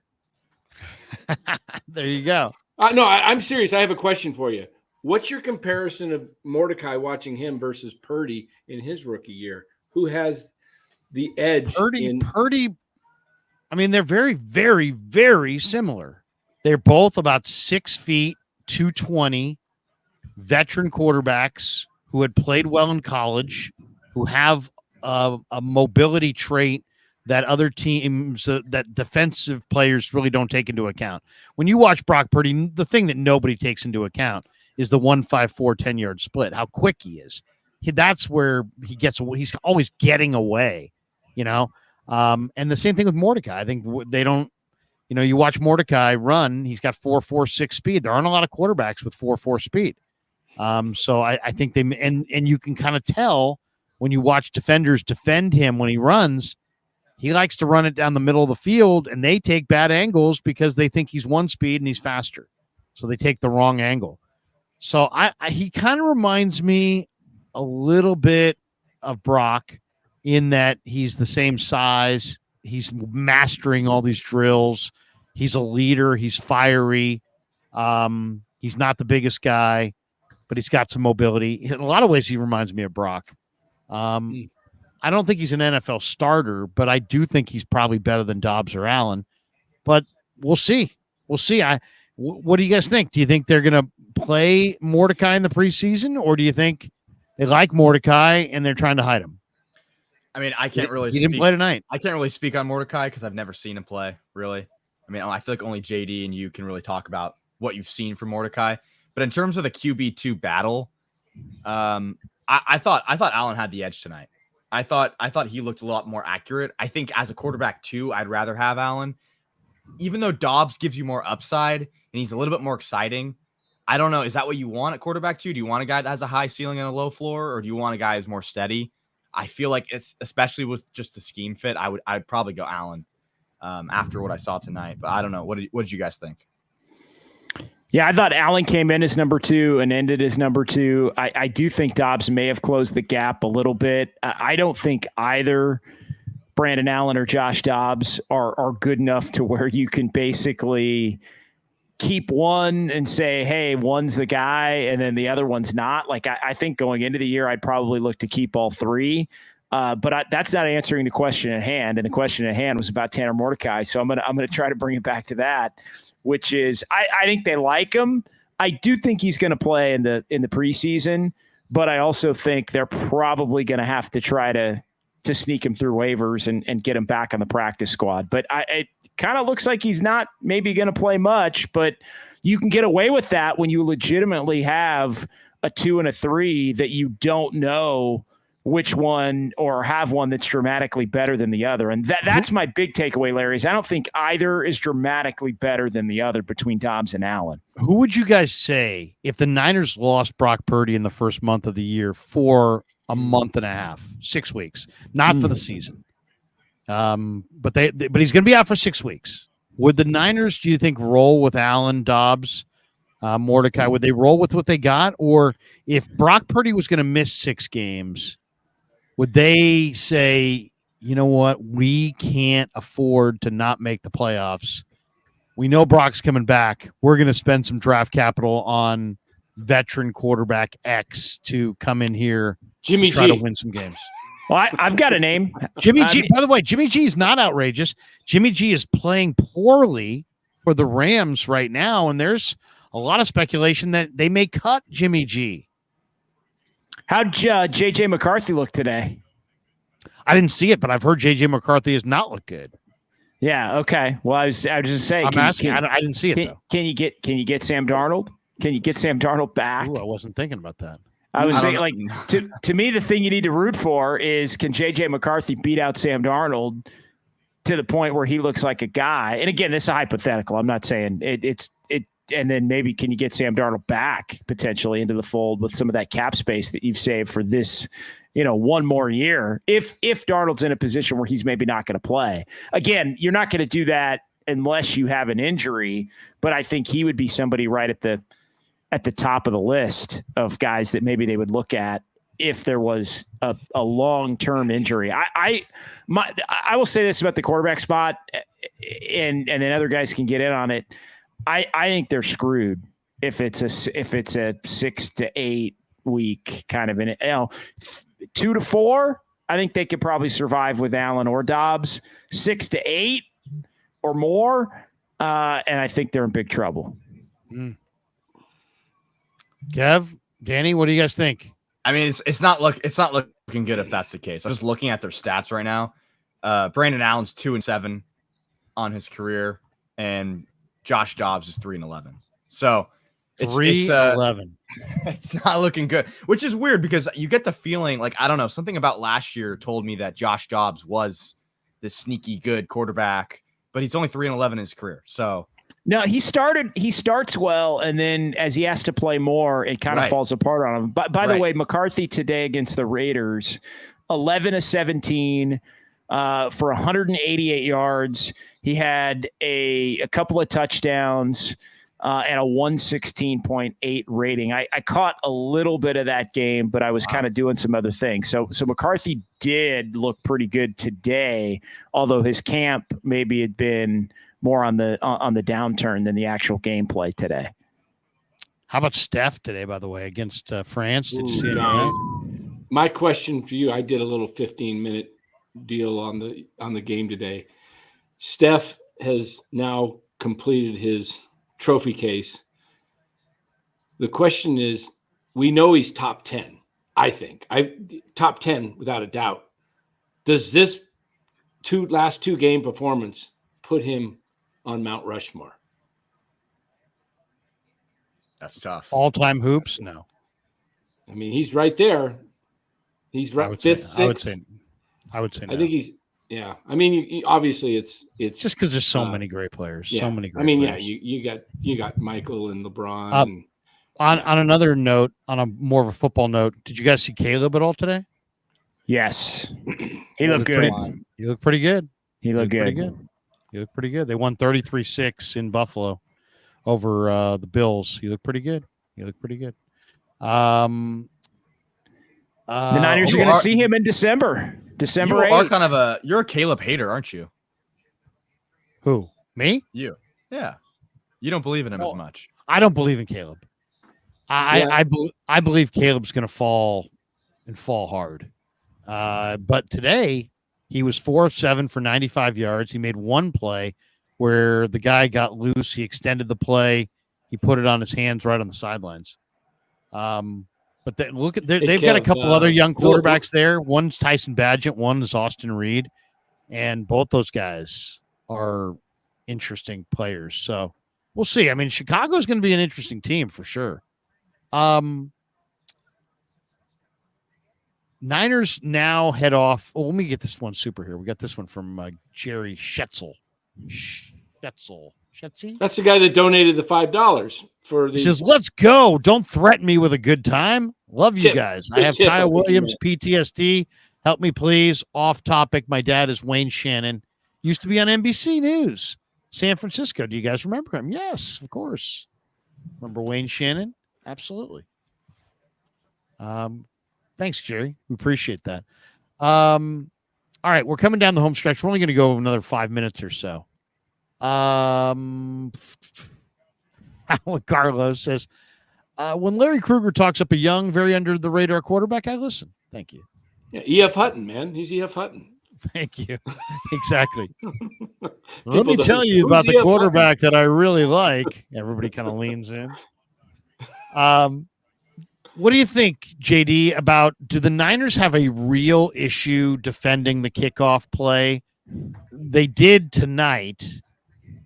There you go. No, I'm serious. I have a question for you. What's your comparison of Mordecai watching him versus Purdy in his rookie year? Who has the edge? Purdy. I mean, they're very, very, very similar. They're both about 6 feet, 220, veteran quarterbacks who had played well in college, who have a mobility trait that other teams, that defensive players really don't take into account. When you watch Brock Purdy, the thing that nobody takes into account is the 1-5-4 10-yard split, how quick he is. That's where he's always getting away, and the same thing with Mordecai. I think they don't, you watch Mordecai run, he's got 4.46 speed. There aren't a lot of quarterbacks with 4.4 speed. So I think and you can kind of tell when you watch defenders defend him when he runs, he likes to run it down the middle of the field, and they take bad angles because they think he's 1 speed and he's faster. So they take the wrong angle. So he kind of reminds me a little bit of Brock in that he's the same size. He's mastering all these drills. He's a leader. He's fiery. He's not the biggest guy, but he's got some mobility. In a lot of ways, he reminds me of Brock. I don't think he's an NFL starter, but I do think he's probably better than Dobbs or Allen. But we'll see. What do you guys think? Do you think they're going to play Mordecai in the preseason, or do you think they like Mordecai and they're trying to hide him? I mean, I can't really. He didn't play tonight. I can't really speak on Mordecai because I've never seen him play. Really, I mean, I feel like only JD and you can really talk about what you've seen from Mordecai. But in terms of the QB2 battle, I thought Allen had the edge tonight. I thought he looked a lot more accurate. I think as a quarterback too, I'd rather have Allen, even though Dobbs gives you more upside and he's a little bit more exciting. I don't know. Is that what you want at quarterback too? Do you want a guy that has a high ceiling and a low floor, or do you want a guy who's more steady? I feel like it's, especially with just the scheme fit, I'd probably go Allen after what I saw tonight. But I don't know. What did you guys think? Yeah, I thought Allen came in as number 2 and ended as number 2. I do think Dobbs may have closed the gap a little bit. I don't think either Brandon Allen or Josh Dobbs are good enough to where you can basically keep one and say, hey, one's the guy and then the other one's not. Like I think going into the year, I'd probably look to keep all 3. But that's not answering the question at hand. And the question at hand was about Tanner Mordecai. So I'm gonna try to bring it back to that, which is I think they like him. I do think he's going to play in the preseason, but I also think they're probably going to have to try to sneak him through waivers and get him back on the practice squad. But it kind of looks like he's not maybe going to play much, but you can get away with that when you legitimately have a 2 and a 3 that you don't know which one, or have one that's dramatically better than the other. And that's my big takeaway, Larry, is I don't think either is dramatically better than the other between Dobbs and Allen. Who would you guys say if the Niners lost Brock Purdy in the first month of the year for a month and a half, 6 weeks, not for the season? But he's going to be out for 6 weeks. Would the Niners, do you think, roll with Allen, Dobbs, Mordecai? Would they roll with what they got? Or if Brock Purdy was going to miss 6 games, would they say, you know what, we can't afford to not make the playoffs. We know Brock's coming back. We're going to spend some draft capital on veteran quarterback X to come in here Jimmy try G. to win some games. Well, I've got a name. Jimmy G. By the way, Jimmy G is not outrageous. Jimmy G is playing poorly for the Rams right now, and there's a lot of speculation that they may cut Jimmy G. How'd J.J. McCarthy look today? I didn't see it, but I've heard J.J. McCarthy has not looked good. Yeah. Okay. Well, I was just saying. I'm asking. I didn't see it though. Can you get Sam Darnold? Can you get Sam Darnold back? Ooh, I wasn't thinking about that. I was saying, like, to me, the thing you need to root for is, can J.J. McCarthy beat out Sam Darnold to the point where he looks like a guy? And again, this is a hypothetical. I'm not saying it's. And then maybe can you get Sam Darnold back potentially into the fold with some of that cap space that you've saved for this, one more year, if Darnold's in a position where he's maybe not going to play. Again, you're not going to do that unless you have an injury, but I think he would be somebody right at the top of the list of guys that maybe they would look at if there was a long-term injury. I will say this about the quarterback spot, and then other guys can get in on it. I think they're screwed if it's a 6 to 8 week kind of 2 to 4. I think they could probably survive with Allen or Dobbs. 6 to 8 or more, and I think they're in big trouble. Kev, Danny, what do you guys think? I mean, it's not looking good if that's the case. I'm just looking at their stats right now. Brandon Allen's 2-7 on his career, and Josh Dobbs is 3-11. So it's 3-11. It's not looking good, which is weird because you get the feeling like, I don't know, something about last year told me that Josh Dobbs was this sneaky good quarterback, but he's only 3-11 in his career. So no, he starts well, and then as he has to play more, it kind of falls apart on him. But by the way, McCarthy today against the Raiders, 11-17 for 188 yards. He had a couple of touchdowns and a 116.8 rating. I caught a little bit of that game, but I was kind of doing some other things. So McCarthy did look pretty good today, although his camp maybe had been more on the downturn than the actual gameplay today. How about Steph today, by the way, against France? Did you see it? My question for you, I did a little 15-minute deal on the game today. Steph has now completed his trophy case. The question is, we know he's top 10, I think. Top 10 without a doubt. Does this last two game performance put him on Mount Rushmore? That's tough. All-time hoops? No. I mean, he's right there. He's right fifth, sixth. I would say no. I think he's. Yeah, I mean, obviously, it's just because there's so many great players. Yeah. So many. Great players. Yeah, you got Michael and LeBron. On another note, on a more of a football note, did you guys see Caleb at all today? Yes, he looked good. He looked pretty good. He looked good. He looked pretty good. They won 33-6 in Buffalo over the Bills. He looked pretty good. The Niners are going to see him in December. December 8th. You're a Caleb hater, aren't you? Who? Me? You. Yeah. You don't believe in him as much. I don't believe in Caleb. I believe Caleb's going to fall hard. But today he was 4 of 7 for 95 yards. He made one play where the guy got loose. He extended the play. He put it on his hands right on the sidelines. But they've got a couple other young quarterbacks there. One's Tyson Badgett, one is Austin Reed, and both those guys are interesting players. So we'll see. I mean, Chicago's going to be an interesting team for sure. Niners now head off. Oh, let me get this one super here. We got this one from Jerry Schetzel. Schetzy? That's the guy that donated the $5 for the. He says, "Let's go. Don't threaten me with a good time. Love you guys. I have Kyle Williams, PTSD. Help me, please. Off topic. My dad is Wayne Shannon. Used to be on NBC News, San Francisco. Do you guys remember him? Yes, of course. Remember Wayne Shannon? Absolutely. Thanks, Jerry. We appreciate that. All right, we're coming down the home stretch. We're only going to go another 5 minutes or so. Alan Carlos says, when Larry Krueger talks up a young, very under the radar quarterback, I listen. Thank you. Yeah, E.F. Hutton, man. He's E.F. Hutton. Thank you. Exactly. Let me tell you about the quarterback that I really like. Everybody kind of leans in. What do you think, JD, about do the Niners have a real issue defending the kickoff play? They did tonight.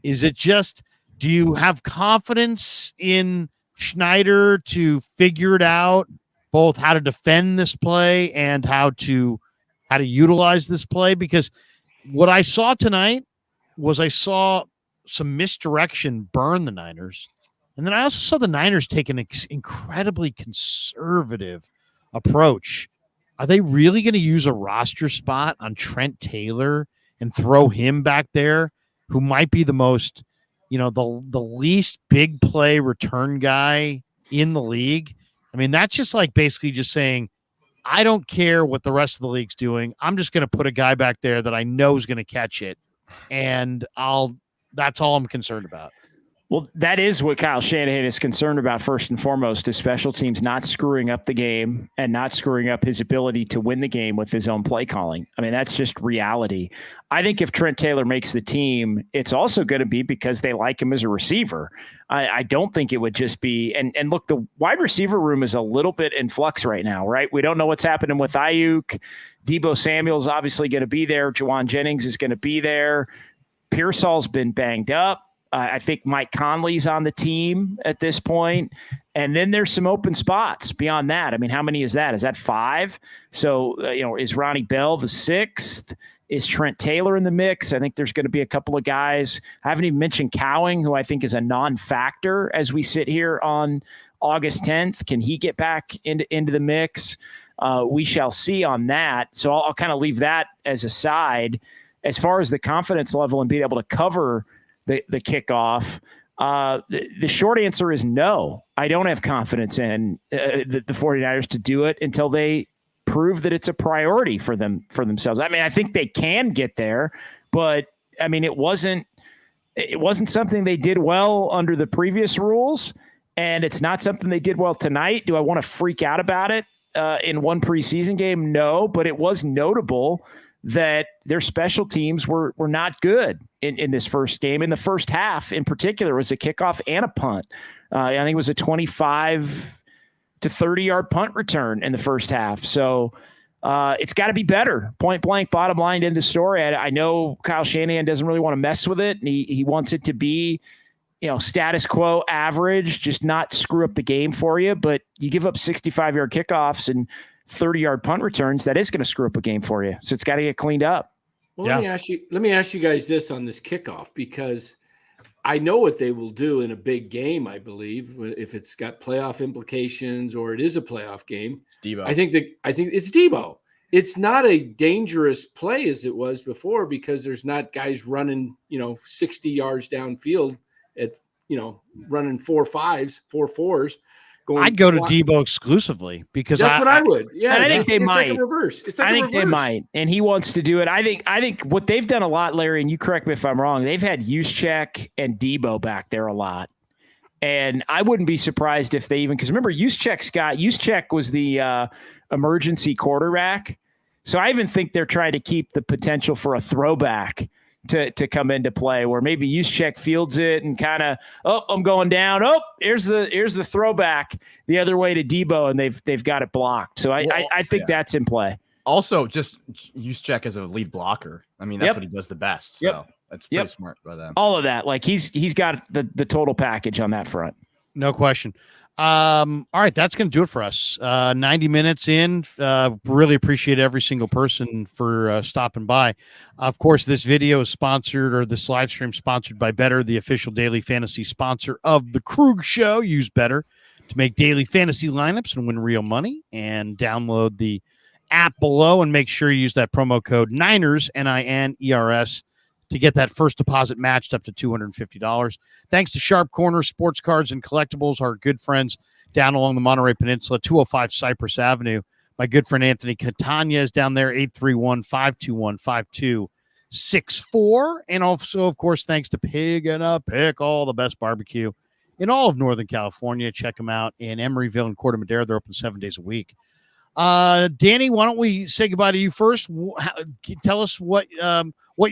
Is it just, do you have confidence in Schneider to figure it out, both how to defend this play and how to utilize this play? Because what I saw tonight was I saw some misdirection burn the Niners. And then I also saw the Niners take an incredibly conservative approach. Are they really going to use a roster spot on Trent Taylor and throw him back there, who might be the most, the least big play return guy in the league? I mean, that's just like basically just saying, I don't care what the rest of the league's doing. I'm just going to put a guy back there that I know is going to catch it. And that's all I'm concerned about. Well, that is what Kyle Shanahan is concerned about first and foremost, is special teams not screwing up the game and not screwing up his ability to win the game with his own play calling. I mean, that's just reality. I think if Trent Taylor makes the team, it's also going to be because they like him as a receiver. I don't think it would just be, and look, the wide receiver room is a little bit in flux right now, right? We don't know what's happening with Ayuk. Debo Samuel's obviously going to be there. Jawan Jennings is going to be there. Pearsall's been banged up. I think Mike Conley's on the team at this point. And then there's some open spots beyond that. I mean, how many is that? Is that 5? So, is Ronnie Bell the 6th? Is Trent Taylor in the mix? I think there's going to be a couple of guys. I haven't even mentioned Cowing, who I think is a non-factor as we sit here on August 10th. Can he get back into the mix? We shall see on that. So I'll kind of leave that as a side. As far as the confidence level and being able to cover the kickoff, the short answer is no. I don't have confidence in the 49ers to do it until they prove that it's a priority for themselves. I mean, I think they can get there, but I mean, it wasn't something they did well under the previous rules, and it's not something they did well tonight. Do I want to freak out about it in one preseason game? No, but it was notable that their special teams were not good in this first game. In the first half, in particular, was a kickoff and a punt. I think it was a 25 to 30-yard punt return in the first half. So it's got to be better. Point blank, bottom line, end of story. I know Kyle Shanahan doesn't really want to mess with it, and he wants it to be, status quo, average, just not screw up the game for you. But you give up 65-yard kickoffs and 30-yard punt returns, that is going to screw up a game for you. So it's got to get cleaned up. Well, let me ask you guys this on this kickoff, because I know what they will do in a big game. I believe if it's got playoff implications or it is a playoff game, it's Debo. I think it's Debo. It's not a dangerous play as it was before, because there's not guys running, 60 yards downfield at, running 4.5s, 4.4s. I'd go to Debo exclusively, because that's what I would. Yeah, I think they might. Like a reverse. I think they might, and he wants to do it. I think what they've done a lot, Larry, and you correct me if I'm wrong, they've had Juszczyk and Debo back there a lot, and I wouldn't be surprised if they even, because remember Juszczyk was the emergency quarterback. So I even think they're trying to keep the potential for a throwback to come into play, where maybe Juszczyk fields it and kind of, I'm going down. Here's the throwback the other way to Debo, and they've got it blocked. So I think that's in play. Also, just Juszczyk as a lead blocker. I mean, that's what he does the best. So that's pretty smart by them. All of that, like he's got the total package on that front. No question. All right, that's going to do it for us. 90 minutes in. Really appreciate every single person for stopping by. Of course, this video is sponsored, or this live stream sponsored by Better, the official daily fantasy sponsor of the Krug Show. Use Better to make daily fantasy lineups and win real money. And download the app below and make sure you use that promo code Niners, NINERS, to get that first deposit matched up to $250. Thanks to Sharp Corner Sports Cards and Collectibles, our good friends down along the Monterey Peninsula, 205 Cypress Avenue. My good friend Anthony Catania is down there, 831-521-5264. And also, of course, thanks to Pig and a Pickle, the best barbecue in all of Northern California. Check them out in Emeryville and Corte Madera. They're open 7 days a week. Danny, why don't we say goodbye to you first? Tell us what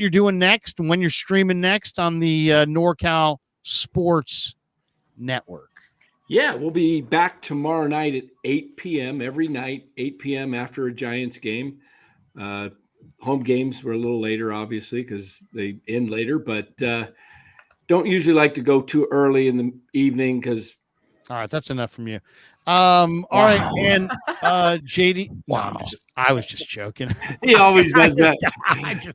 you're doing next and when you're streaming next on the NorCal Sports Network. Yeah, we'll be back tomorrow night at 8 p.m. every night, 8 p.m. after a Giants game. Home games were a little later, obviously, because they end later, but don't usually like to go too early in the evening because. All right, that's enough from you. All right, and JD. No, I was just joking. He always does that.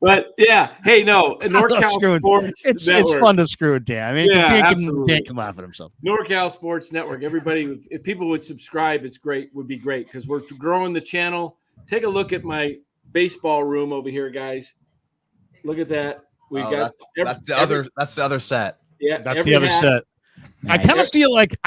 But yeah, hey, no, NorCal Sports. It's fun to screw it down. I mean, yeah, Dan can laugh at himself. NorCal Sports Network. Everybody, if people would subscribe, would be great because we're growing the channel. Take a look at my baseball room over here, guys. Look at that. We got that's the other set. Yeah, that's the other set. Nice. I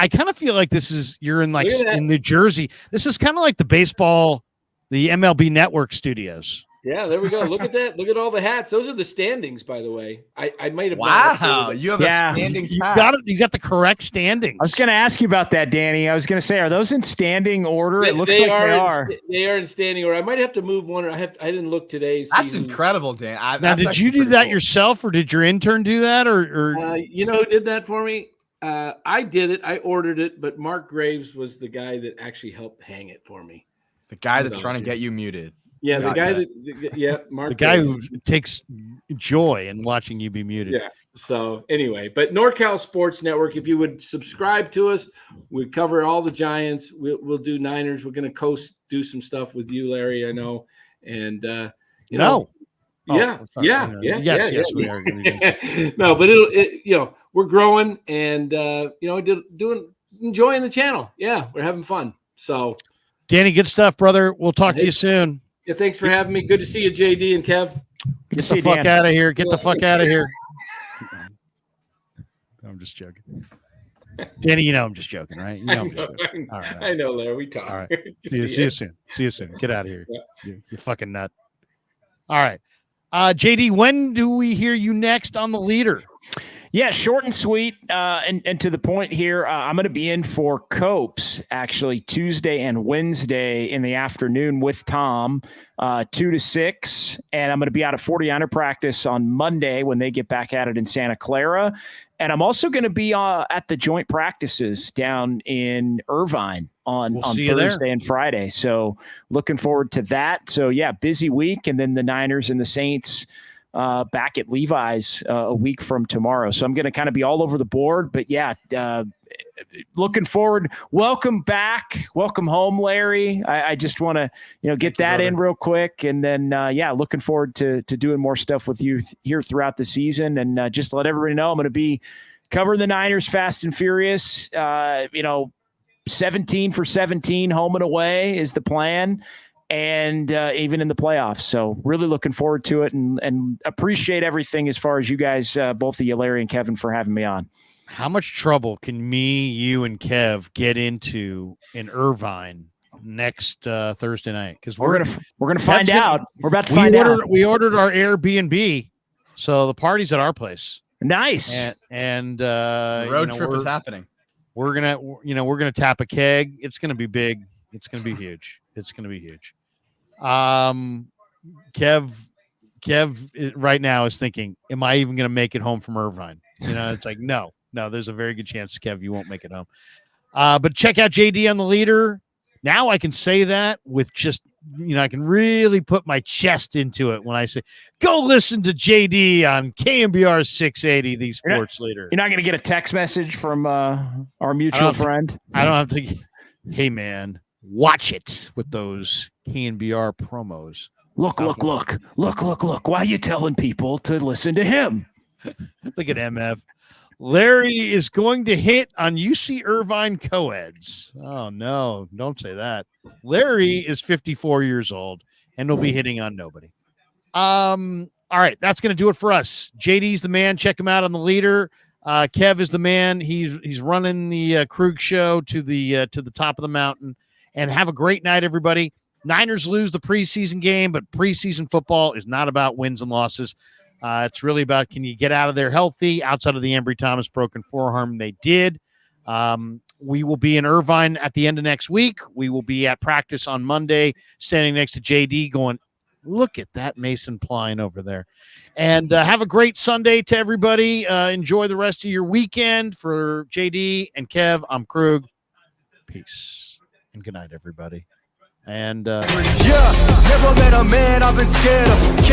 kind of feel like this is you're in in New Jersey. This is kind of like the MLB Network studios. Yeah, there we go. Look at that. Look at all the hats. Those are the standings, by the way. I might have. Wow, you have a standings. You got it. You got the correct standings. I was going to ask you about that, Danny. I was going to say, are those in standing order? It looks like they are. They are in standing order. I might have to move one. I didn't look today. That's incredible, Dan. Now, did you do that yourself, or did your intern do that, or you know who did that for me? I did it. I ordered it, but Mark Graves was the guy that actually helped hang it for me. The guy that's trying to get you muted. Yeah, Mark. The guy who takes joy in watching you be muted. Yeah. So anyway, but NorCal Sports Network, if you would subscribe to us, we cover all the Giants. We'll do Niners. We're going to do some stuff with you, Larry. I know, and you know. Yes, we are. No, but we're growing and enjoying the channel. Yeah, we're having fun. So, Danny, good stuff, brother. We'll talk to you soon. Yeah, thanks for having me. Good to see you, JD and Kev. Get the fuck out of here. Get the fuck out of here. I'm just joking. Danny, I'm just joking, right? I'm just joking. All right. I know, Larry. We talk. All right. See you soon. See you soon. Get out of here. Yeah. You fucking nut. All right. JD, when do we hear you next on the leader? Yeah, short and sweet, and to the point here. I'm going to be in for Copes actually Tuesday and Wednesday in the afternoon with Tom, 2 to 6, and I'm going to be out at 40-yard practice on Monday when they get back at it in Santa Clara, and I'm also going to be at the joint practices down in Irvine on Thursday and Friday. So looking forward to that. So yeah, busy week, and then the Niners and the Saints back at Levi's a week from tomorrow. So I'm going to kind of be all over the board, but yeah, looking forward. Welcome back. Welcome home, Larry. I just want to, get that in real quick. And then, looking forward to doing more stuff with you here throughout the season. And just let everybody know I'm going to be covering the Niners fast and furious, 17 for 17 home and away is the plan. And even in the playoffs. So really looking forward to it and appreciate everything as far as you guys, both of you, Larry and Kevin, for having me on. How much trouble can me, you, and Kev get into in Irvine next Thursday night? Because we're gonna find out. We're about to find out. We ordered our Airbnb, so the party's at our place. Nice. And the road trip is happening. We're gonna tap a keg. It's gonna be big. It's gonna be huge. It's gonna be huge. Kev right now is thinking, am I even going to make it home from Irvine? It's like, no, there's a very good chance, Kev, you won't make it home. But check out JD on the leader. Now I can say that with just, I can really put my chest into it when I say, go listen to JD on KMBR 680, the sports leader. You're not going to get a text message from our mutual friend? I don't have to. Hey, man, watch it with those KNBR promos. Look. Why are you telling people to listen to him? Look at MF. Larry is going to hit on UC Irvine co-eds. Oh, no, don't say that. Larry is 54 years old and will be hitting on nobody. All right, that's going to do it for us. JD's the man. Check him out on the leader. Kev is the man. He's running the Krug show to the top of the mountain. And have a great night, everybody. Niners lose the preseason game, but preseason football is not about wins and losses. It's really about, can you get out of there healthy outside of the Ambry Thomas broken forearm? They did. We will be in Irvine at the end of next week. We will be at practice on Monday, standing next to JD going, look at that Mason Pline over there. And have a great Sunday to everybody. Enjoy the rest of your weekend. For JD and Kev, I'm Krug. Peace. And good night, everybody. And never met a man I've been scared of.